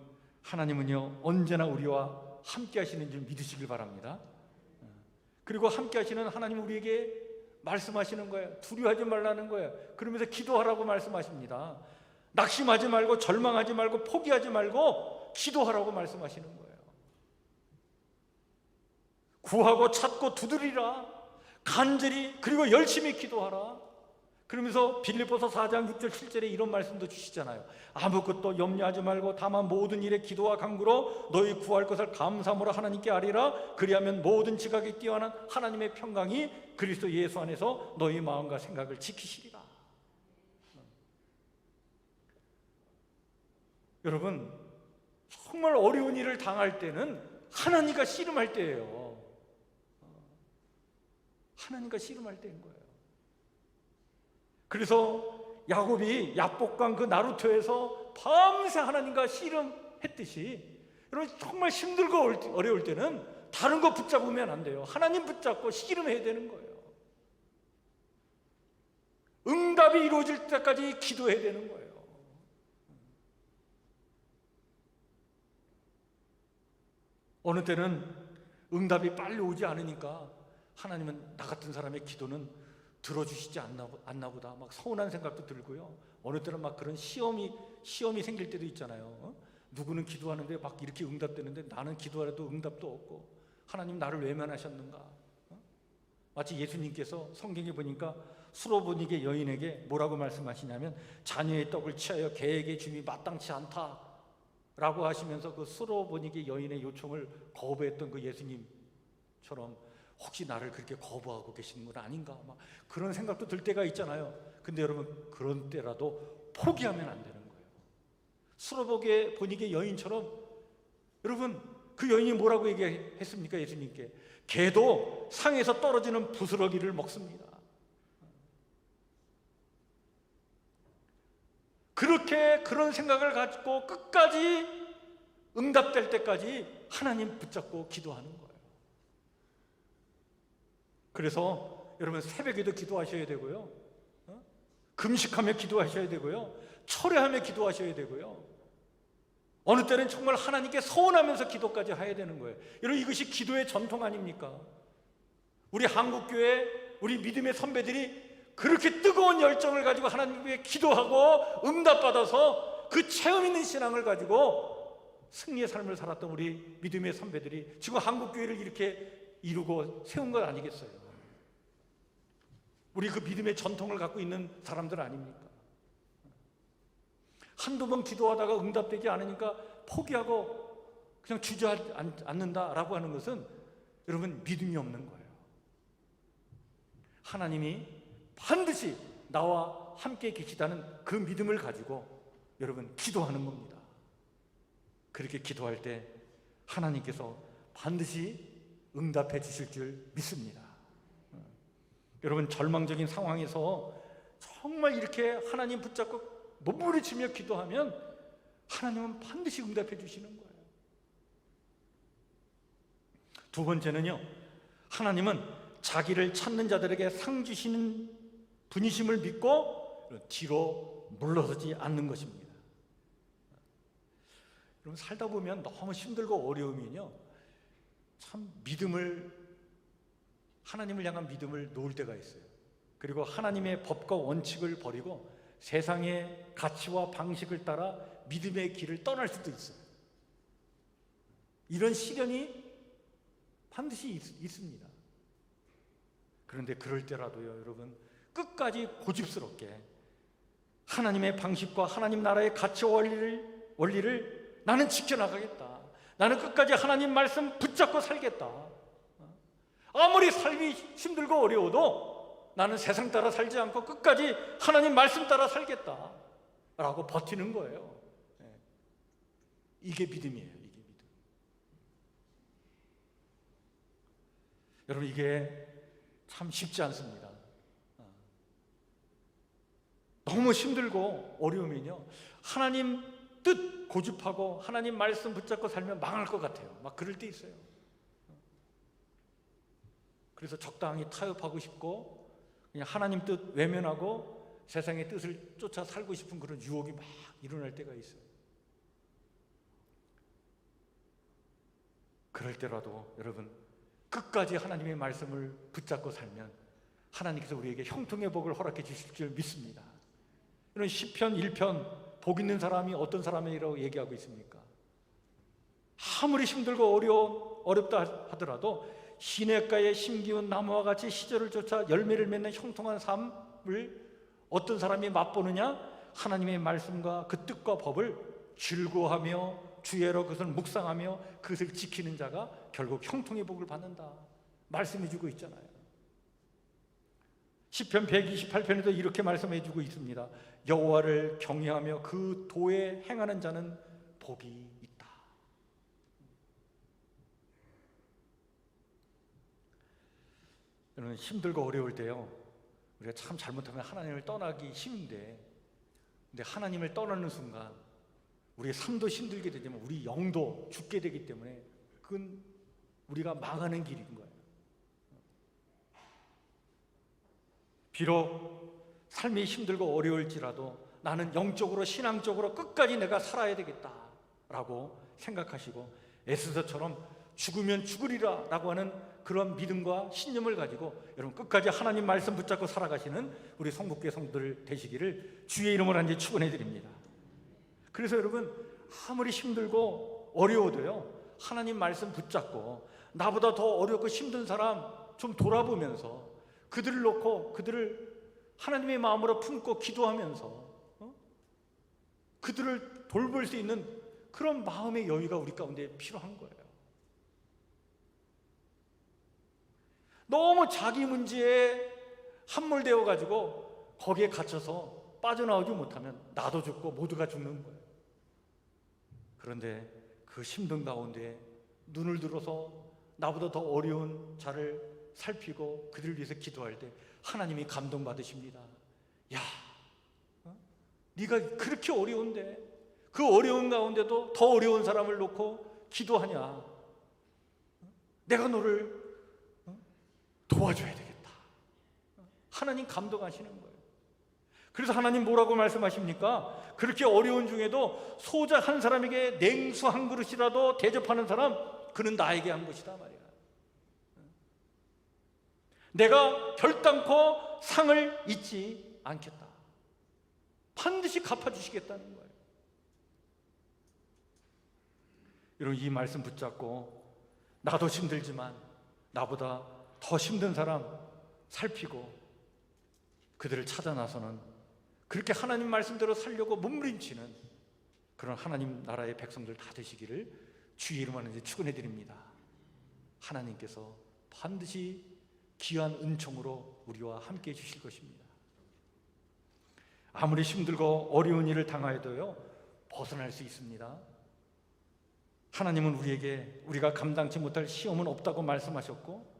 하나님은요 언제나 우리와 함께 하시는 줄 믿으시길 바랍니다. 그리고 함께 하시는 하나님 우리에게 말씀하시는 거예요. 두려워하지 말라는 거예요. 그러면서 기도하라고 말씀하십니다. 낙심하지 말고 절망하지 말고 포기하지 말고 기도하라고 말씀하시는 거예요. 구하고 찾고 두드리라. 간절히 그리고 열심히 기도하라. 그러면서 빌립보서 4장 6절 7절에 이런 말씀도 주시잖아요. 아무것도 염려하지 말고 다만 모든 일에 기도와 간구로 너희 구할 것을 감사함으로 하나님께 아뢰라. 그리하면 모든 지각에 뛰어난 하나님의 평강이 그리스도 예수 안에서 너희 마음과 생각을 지키시리라. 여러분, 정말 어려운 일을 당할 때는 하나님과 씨름할 때예요. 하나님과 씨름할 때인 거예요. 그래서 야곱이 야복강 그 나루터에서 밤새 하나님과 씨름했듯이 여러분 정말 힘들고 어려울 때는 다른 거 붙잡으면 안 돼요. 하나님 붙잡고 씨름해야 되는 거예요. 응답이 이루어질 때까지 기도해야 되는 거예요. 어느 때는 응답이 빨리 오지 않으니까 하나님은 나 같은 사람의 기도는 들어주시지 않나 보다 막 서운한 생각도 들고요. 어느 때는 막 그런 시험이 생길 때도 있잖아요. 누구는 기도하는데 막 이렇게 응답되는데 나는 기도하려도 응답도 없고 하나님 나를 외면하셨는가? 마치 예수님께서 성경에 보니까 수로보니게 여인에게 뭐라고 말씀하시냐면 자녀의 떡을 취하여 개에게 줌이 마땅치 않다라고 하시면서 그 수로보니게 여인의 요청을 거부했던 그 예수님처럼 혹시 나를 그렇게 거부하고 계시는 건 아닌가? 막 그런 생각도 들 때가 있잖아요. 근데 여러분 그런 때라도 포기하면 안 되는 거예요. 수로보니게 여인처럼 여러분 그 여인이 뭐라고 얘기했습니까? 예수님께 개도 상에서 떨어지는 부스러기를 먹습니다. 그렇게 그런 생각을 가지고 끝까지 응답될 때까지 하나님 붙잡고 기도하는 거예요. 그래서 여러분 새벽에도 기도하셔야 되고요. 금식하며 기도하셔야 되고요, 철회하며 기도하셔야 되고요, 어느 때는 정말 하나님께 서원하면서 기도까지 해야 되는 거예요. 여러분, 이것이 기도의 전통 아닙니까? 우리 한국교회, 우리 믿음의 선배들이 그렇게 뜨거운 열정을 가지고 하나님께 기도하고 응답받아서 그 체험 있는 신앙을 가지고 승리의 삶을 살았던 우리 믿음의 선배들이 지금 한국교회를 이렇게 이루고 세운 것 아니겠어요? 우리 그 믿음의 전통을 갖고 있는 사람들 아닙니까? 한두 번 기도하다가 응답되지 않으니까 포기하고 그냥 주저앉는다라고 하는 것은 여러분, 믿음이 없는 거예요. 하나님이 반드시 나와 함께 계시다는 그 믿음을 가지고 여러분 기도하는 겁니다. 그렇게 기도할 때 하나님께서 반드시 응답해 주실 줄 믿습니다. 여러분, 절망적인 상황에서 정말 이렇게 하나님 붙잡고 몸부림치며 기도하면 하나님은 반드시 응답해 주시는 거예요. 두 번째는요, 하나님은 자기를 찾는 자들에게 상 주시는 분이심을 믿고 뒤로 물러서지 않는 것입니다. 여러분, 살다 보면 너무 힘들고 어려우면요, 참 하나님을 향한 믿음을 놓을 때가 있어요. 그리고 하나님의 법과 원칙을 버리고 세상의 가치와 방식을 따라 믿음의 길을 떠날 수도 있어요. 이런 시련이 반드시 있습니다. 그런데 그럴 때라도요, 여러분, 끝까지 고집스럽게 하나님의 방식과 하나님 나라의 가치와 원리를 나는 지켜나가겠다, 나는 끝까지 하나님 말씀 붙잡고 살겠다, 아무리 삶이 힘들고 어려워도 나는 세상 따라 살지 않고 끝까지 하나님 말씀 따라 살겠다 라고 버티는 거예요. 이게 믿음이에요. 이게 믿음. 여러분, 이게 참 쉽지 않습니다. 너무 힘들고 어려우면요, 하나님 뜻 고집하고 하나님 말씀 붙잡고 살면 망할 것 같아요. 막 그럴 때 있어요. 그래서 적당히 타협하고 싶고 그냥 하나님 뜻 외면하고 세상의 뜻을 쫓아 살고 싶은 그런 유혹이 막 일어날 때가 있어요. 그럴 때라도 여러분, 끝까지 하나님의 말씀을 붙잡고 살면 하나님께서 우리에게 형통의 복을 허락해 주실 줄 믿습니다. 이런 시편 1편 복 있는 사람이 어떤 사람이라고 얘기하고 있습니까? 아무리 힘들고 어렵다 하더라도 시냇가에 심기운 나무와 같이 시절을 쫓아 열매를 맺는 형통한 삶을 어떤 사람이 맛보느냐? 하나님의 말씀과 그 뜻과 법을 즐거워하며 주야로 그것을 묵상하며 그것을 지키는 자가 결국 형통의 복을 받는다 말씀해 주고 있잖아요. 시편 128편에도 이렇게 말씀해 주고 있습니다. 여호와를 경외하며 그 도에 행하는 자는 복이 있다. 여러분, 힘들고 어려울 때요, 우리가 참 잘못하면 하나님을 떠나기 쉬운데, 근데 하나님을 떠나는 순간 우리의 삶도 힘들게 되지만 우리 영도 죽게 되기 때문에 그건 우리가 망하는 길인 거예요. 비록 삶이 힘들고 어려울지라도 나는 영적으로 신앙적으로 끝까지 내가 살아야 되겠다라고 생각하시고 에스더처럼 죽으면 죽으리라 라고 하는 그런 믿음과 신념을 가지고 여러분 끝까지 하나님 말씀 붙잡고 살아가시는 우리 성북교회 성도들 되시기를 주의 이름으로 한지 축원해 드립니다. 그래서 여러분, 아무리 힘들고 어려워도요, 하나님 말씀 붙잡고 나보다 더 어렵고 힘든 사람 좀 돌아보면서 그들을 놓고 그들을 하나님의 마음으로 품고 기도하면서 그들을 돌볼 수 있는 그런 마음의 여유가 우리 가운데 필요한 거예요. 너무 자기 문제에 함몰되어 가지고 거기에 갇혀서 빠져나오지 못하면 나도 죽고 모두가 죽는 거예요. 그런데 그 힘든 가운데 눈을 들어서 나보다 더 어려운 자를 살피고 그들을 위해서 기도할 때 하나님이 감동받으십니다. 야, 네가 그렇게 어려운데 그 어려운 가운데도 더 어려운 사람을 놓고 기도하냐? 내가 너를 도와줘야 되겠다. 하나님 감동하시는 거예요. 그래서 하나님 뭐라고 말씀하십니까? 그렇게 어려운 중에도 소자 한 사람에게 냉수 한 그릇이라도 대접하는 사람, 그는 나에게 한 것이다 말이야. 내가 결단코 상을 잊지 않겠다. 반드시 갚아주시겠다는 거예요. 여러분, 이 말씀 붙잡고 나도 힘들지만 나보다 더 힘든 사람 살피고 그들을 찾아 나서는, 그렇게 하나님 말씀대로 살려고 몸부림치는 그런 하나님 나라의 백성들 다 되시기를 주의 이름으로 축원해 드립니다. 하나님께서 반드시 귀한 은총으로 우리와 함께 해 주실 것입니다. 아무리 힘들고 어려운 일을 당하여도요, 벗어날 수 있습니다. 하나님은 우리에게 우리가 감당치 못할 시험은 없다고 말씀하셨고,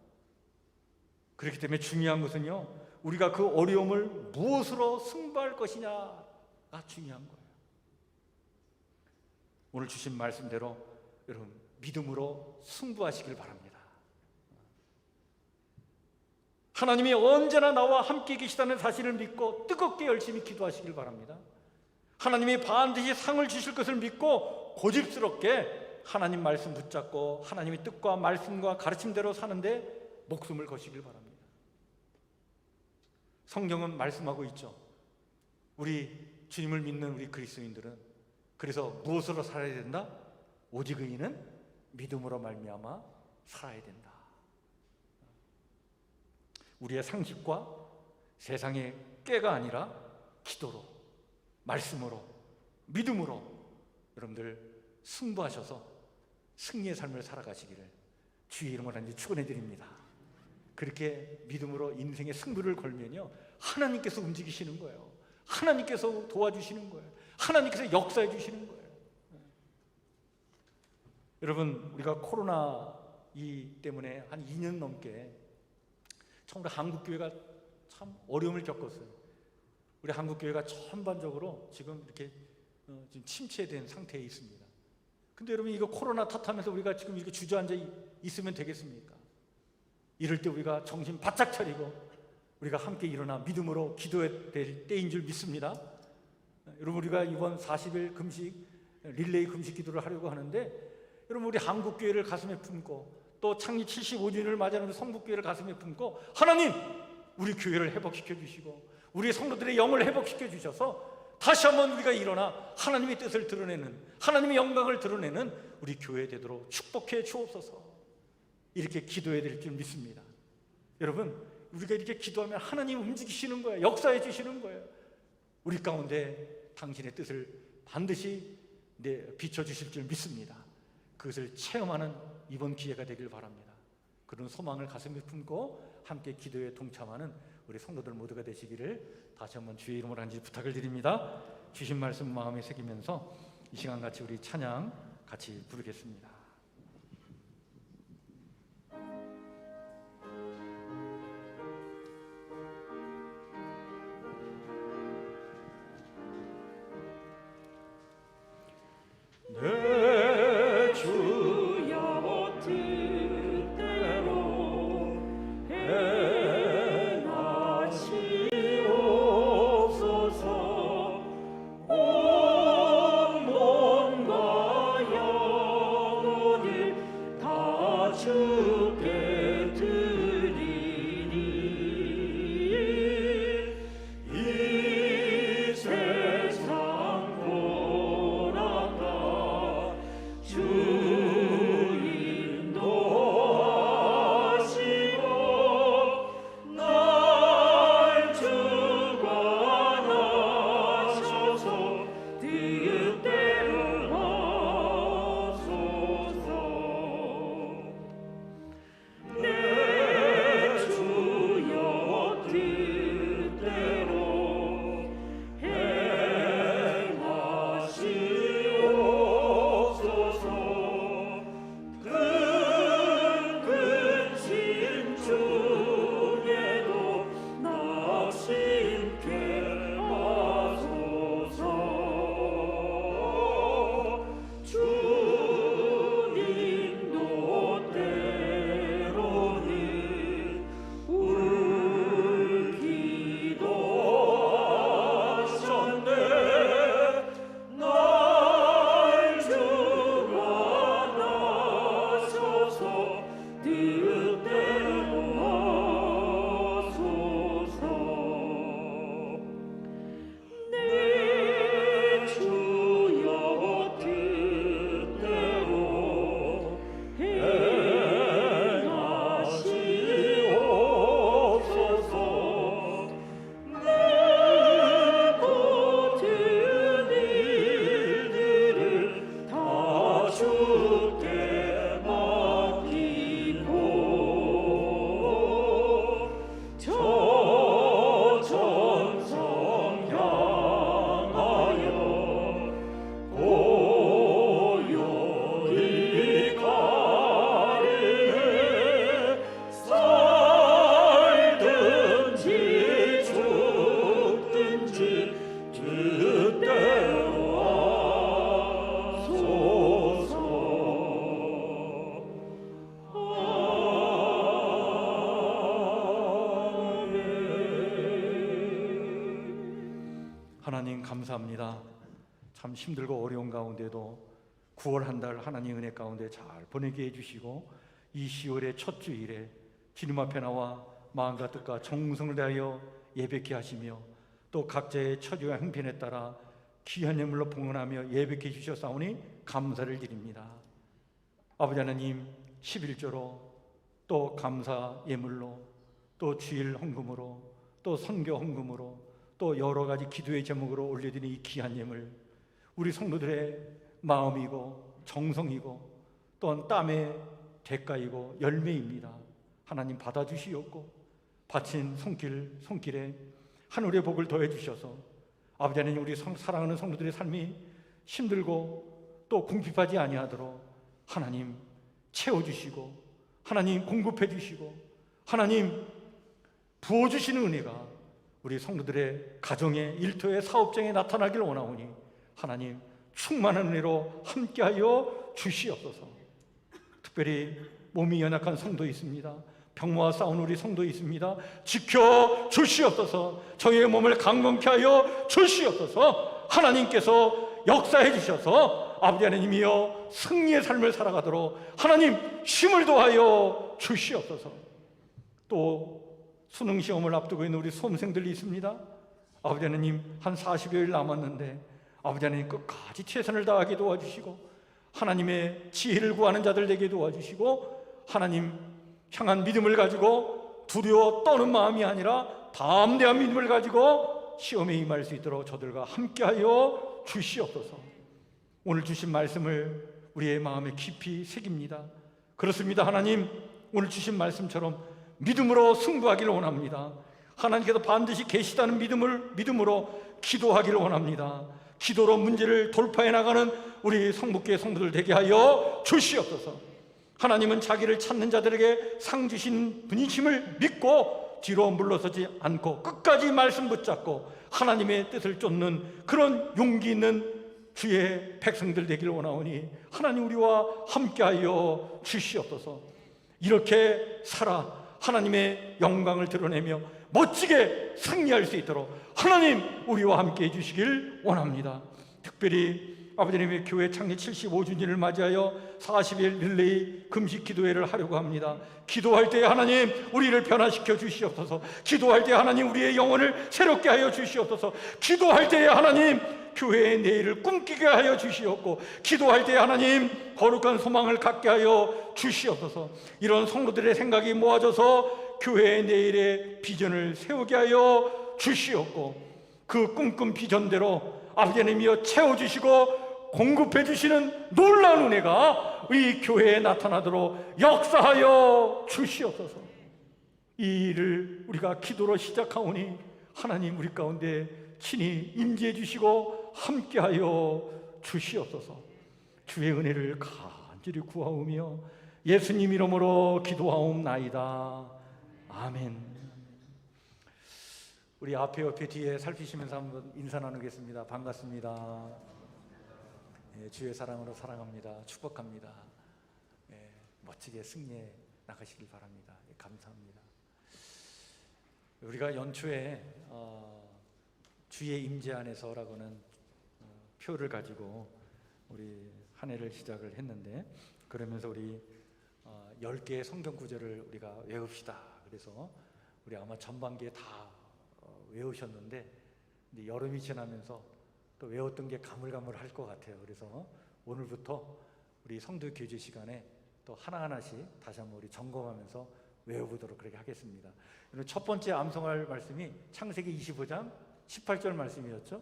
그렇기 때문에 중요한 것은요, 우리가 그 어려움을 무엇으로 승부할 것이냐가 중요한 거예요. 오늘 주신 말씀대로 여러분 믿음으로 승부하시길 바랍니다. 하나님이 언제나 나와 함께 계시다는 사실을 믿고 뜨겁게 열심히 기도하시길 바랍니다. 하나님이 반드시 상을 주실 것을 믿고 고집스럽게 하나님 말씀 붙잡고 하나님의 뜻과 말씀과 가르침대로 사는데 목숨을 거시길 바랍니다. 성경은 말씀하고 있죠. 우리 주님을 믿는 우리 그리스도인들은 그래서 무엇으로 살아야 된다? 오직 의인은 믿음으로 말미암아 살아야 된다. 우리의 상식과 세상의 꾀가 아니라 기도로, 말씀으로, 믿음으로 여러분들 승부하셔서 승리의 삶을 살아가시기를 주의 이름으로 축원해 드립니다. 그렇게 믿음으로 인생의 승부를 걸면요, 하나님께서 움직이시는 거예요. 하나님께서 도와주시는 거예요. 하나님께서 역사해 주시는 거예요. 여러분, 우리가 코로나 때문에 한 2년 넘게 정말 한국교회가 참 어려움을 겪었어요. 우리 한국교회가 전반적으로 지금 이렇게 지금 침체된 상태에 있습니다. 근데 여러분, 이거 코로나 탓하면서 우리가 지금 이렇게 주저앉아 있으면 되겠습니까? 이럴 때 우리가 정신 바짝 차리고 우리가 함께 일어나 믿음으로 기도해야 될 때인 줄 믿습니다. 여러분, 우리가 이번 40일 금식, 릴레이 금식 기도를 하려고 하는데, 여러분, 우리 한국교회를 가슴에 품고 또 창립 75주년을 맞이하는 성북교회를 가슴에 품고, 하나님, 우리 교회를 회복시켜 주시고 우리 성도들의 영을 회복시켜 주셔서 다시 한번 우리가 일어나 하나님의 뜻을 드러내는, 하나님의 영광을 드러내는 우리 교회 되도록 축복해 주옵소서. 이렇게 기도해야 될 줄 믿습니다. 여러분, 우리가 이렇게 기도하면 하나님 움직이시는 거예요. 역사해 주시는 거예요. 우리 가운데 당신의 뜻을 반드시 비춰주실 줄 믿습니다. 그것을 체험하는 이번 기회가 되길 바랍니다. 그런 소망을 가슴에 품고 함께 기도에 동참하는 우리 성도들 모두가 되시기를 다시 한번 주의 이름으로 간절히 부탁을 드립니다. 주신 말씀 마음에 새기면서 이 시간 같이 우리 찬양 같이 부르겠습니다. 내 주여 뜻대로 행하시옵소서. 온 몸과 영혼 감사합니다. 참 힘들고 어려운 가운데도 9월 한 달 하나님 은혜 가운데 잘 보내게 해주시고 이 10월의 첫 주일에 주님 앞에 나와 마음과 뜻과 정성을 다하여 예배케 하시며 또 각자의 처지와 형편에 따라 귀한 예물로 봉헌하며 예배케 주셨사오니 감사를 드립니다. 아버지 하나님, 11조로 또 감사 예물로 또 주일 헌금으로 또 선교 헌금으로 또 여러 가지 기도의 제목으로 올려드린 이 귀한 예물, 우리 성도들의 마음이고 정성이고 또한 땀의 대가이고 열매입니다. 하나님 받아주시옵고 바친 손길에 하늘의 복을 더해 주셔서 아버지 하나님, 우리 사랑하는 성도들의 삶이 힘들고 또 궁핍하지 아니하도록 하나님 채워주시고 하나님 공급해 주시고 하나님 부어주시는 은혜가 우리 성도들의 가정에, 일터에, 사업장에 나타나길 원하오니 하나님 충만한 은혜로 함께하여 주시옵소서. 특별히 몸이 연약한 성도 있습니다. 병마와 싸운 우리 성도 있습니다. 지켜 주시옵소서. 저희의 몸을 강건케 하여 주시옵소서. 하나님께서 역사해 주셔서 아버지 하나님이여 승리의 삶을 살아가도록 하나님 힘을 더하여 주시옵소서. 또 수능 시험을 앞두고 있는 우리 수험생들이 있습니다. 아버지 하나님, 한 40여일 남았는데 아버지 하나님 끝까지 최선을 다하게 도와주시고 하나님의 지혜를 구하는 자들 되게 도와주시고 하나님 향한 믿음을 가지고 두려워 떠는 마음이 아니라 담대한 믿음을 가지고 시험에 임할 수 있도록 저들과 함께하여 주시옵소서. 오늘 주신 말씀을 우리의 마음에 깊이 새깁니다. 그렇습니다. 하나님, 오늘 주신 말씀처럼 믿음으로 승부하기를 원합니다. 하나님께서 반드시 계시다는 믿음으로 기도하기를 원합니다. 기도로 문제를 돌파해 나가는 우리 성북교회 성도들 되게 하여 주시옵소서. 하나님은 자기를 찾는 자들에게 상 주신 분이심을 믿고 뒤로 물러서지 않고 끝까지 말씀 붙잡고 하나님의 뜻을 쫓는 그런 용기 있는 주의 백성들 되기를 원하오니 하나님 우리와 함께하여 주시옵소서. 이렇게 살아 하나님의 영광을 드러내며 멋지게 승리할 수 있도록 하나님 우리와 함께 해주시길 원합니다. 특별히 아버지 하나님의 교회 창립 75주년을 맞이하여 40일 릴레이 금식 기도회를 하려고 합니다. 기도할 때 하나님 우리를 변화시켜 주시옵소서. 기도할 때 하나님 우리의 영혼을 새롭게 하여 주시옵소서. 기도할 때 하나님 교회의 내일을 꿈꾸게 하여 주시옵고 기도할 때 하나님 거룩한 소망을 갖게 하여 주시옵소서. 이런 성도들의 생각이 모아져서 교회의 내일의 비전을 세우게 하여 주시옵고 그 꿈꾼 비전대로 아버지 하나님이여 채워주시고 공급해 주시는 놀라운 은혜가 이 교회에 나타나도록 역사하여 주시옵소서. 이 일을 우리가 기도로 시작하오니 하나님 우리 가운데 친히 임재해 주시고 함께하여 주시옵소서. 주의 은혜를 간절히 구하오며 예수님 이름으로 기도하옵나이다. 아멘. 우리 앞에 옆에 뒤에 살피시면서 한번 인사 나누겠습니다. 반갑습니다. 주의 사랑으로 사랑합니다. 축복합니다. 멋지게 승리해 나가시길 바랍니다. 감사합니다. 우리가 연초에 주의 임재 안에서라고는 표를 가지고 우리 한 해를 시작을 했는데 그러면서 우리 10개의 성경 구절을 우리가 외웁시다. 그래서 우리 아마 전반기에 다 외우셨는데 이제 여름이 지나면서 또 외웠던 게 가물가물할 것 같아요. 그래서 오늘부터 우리 성도 교제 시간에 또 하나하나씩 다시 한번 우리 점검하면서 외워보도록 그렇게 하겠습니다. 첫 번째 암송할 말씀이 창세기 25장 18절 말씀이었죠.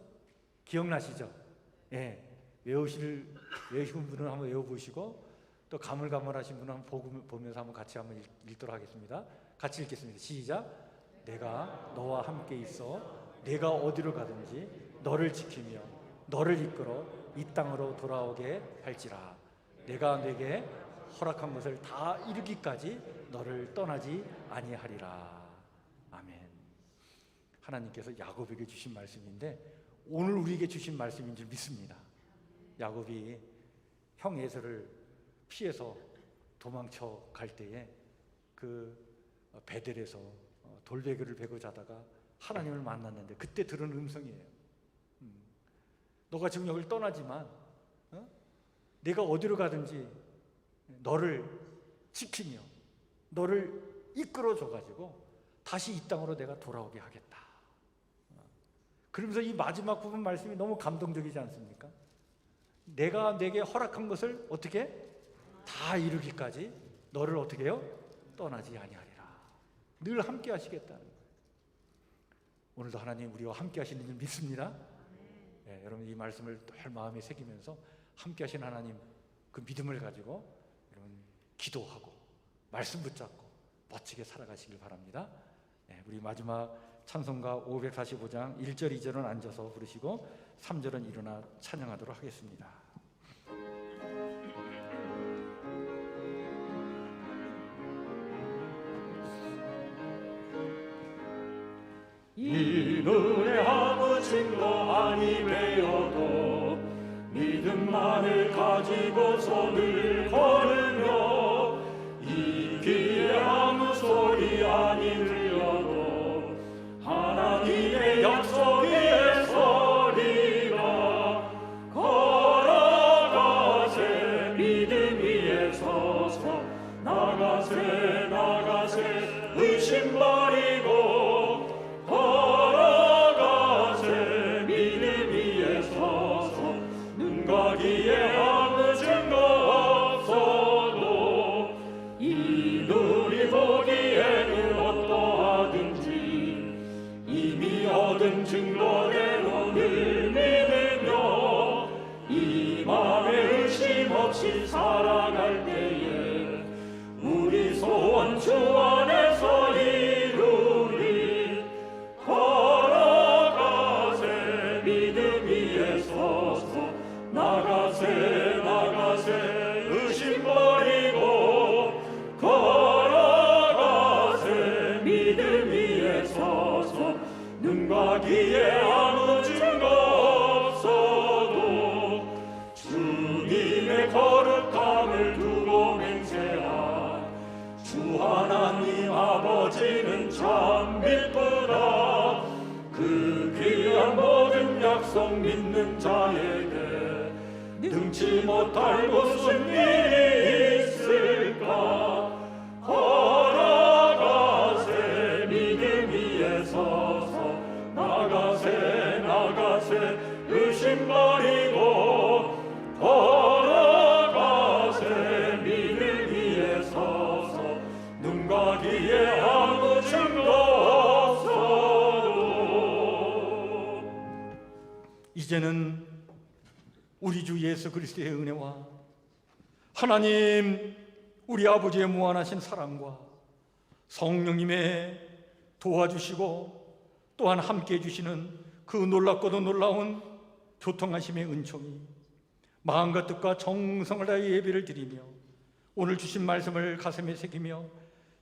기억나시죠? 예, 외우신 분은 한번 외워보시고 또 가물가물하신 분은 한번 보면서 한번 같이 한번 읽도록 하겠습니다. 같이 읽겠습니다. 시작. 내가 너와 함께 있어 내가 어디로 가든지 너를 지키며 너를 이끌어 이 땅으로 돌아오게 할지라. 내가 내게 허락한 것을 다 이루기까지 너를 떠나지 아니하리라. 아멘. 하나님께서 야곱에게 주신 말씀인데 오늘 우리에게 주신 말씀인 줄 믿습니다. 야곱이 형 에서를 피해서 도망쳐 갈 때에 그 베델에서 돌베개를 베고 자다가 하나님을 만났는데 그때 들은 음성이에요. 너가 지금 여기를 떠나지만 내가 어디로 가든지 너를 지키며 너를 이끌어줘가지고 다시 이 땅으로 내가 돌아오게 하겠다. 그러면서 이 마지막 부분 말씀이 너무 감동적이지 않습니까? 내가 내게 허락한 것을 어떻게 다 이루기까지 너를 어떻게 해요? 떠나지 아니하리라. 늘 함께 하시겠다는 거예요. 오늘도 하나님 우리와 함께 하시는 줄 믿습니다. 네, 여러분 이 말씀을 늘 마음에 새기면서 함께 하신 하나님 그 믿음을 가지고 여러분 기도하고 말씀 붙잡고 멋지게 살아가시길 바랍니다. 네, 우리 마지막 찬송가 545장 1절 2절은 앉아서 부르시고 3절은 일어나 찬양하도록 하겠습니다. 이 눈에 아무 증거 아니 되어도 믿음만을 가지고 손을 걸으며 이 귀에 아무 소리 아니 들려도 하나님의 약속 위에 서리라. 걸어가세 믿음 위에 서서 나가세 나가세 의심 버리고 걸어가세 믿음 위에 서서 눈과 귀에 아무 증거 없어도 이 눈이 보기에는 어떠하든지 이미 얻은 증거대로 늘 믿으며 이 맘에 의심 없이 살아갈 때에 우리 소원 주 안에서 이루리. 걸어가세 믿음 위에 서서 나가세 나가세 의심 버리고 걸어가세 믿음 위에 서서 눈과 귀에 아무 증거 없어도 주님의 거룩함을 두고 맹세하. 주 하나님 아버지는 참 믿구나. 그 귀한 모든 약속 믿는 자에게 능치 못할 무슨 일이 있을까. 걸어가세 믿음 위에 서서 나가세 나가세 의심 버리고 걸어가세 믿음 위에 서서 눈과 귀에 아무 증거 없어도. 이제는 우리 주 예수 그리스도의 은혜와 하나님 우리 아버지의 무한하신 사랑과 성령님의 도와주시고 또한 함께해 주시는 그 놀랍고도 놀라운 교통하심의 은총이 마음과 뜻과 정성을 다해 예배를 드리며 오늘 주신 말씀을 가슴에 새기며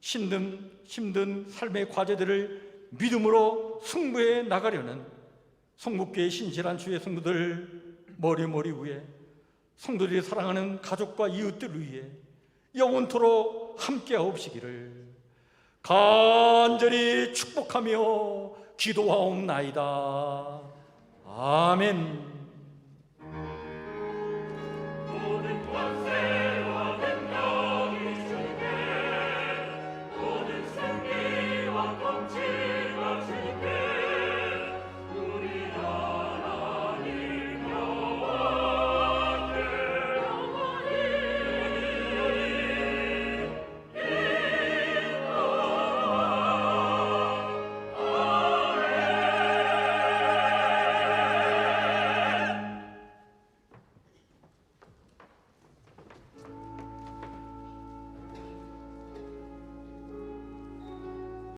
힘든 삶의 과제들을 믿음으로 승부해 나가려는 성북교회 신실한 주의 성도들 머리 위에 성도들이 사랑하는 가족과 이웃들 위해 영원토록 함께하옵시기를 간절히 축복하며 기도하옵나이다. 아멘.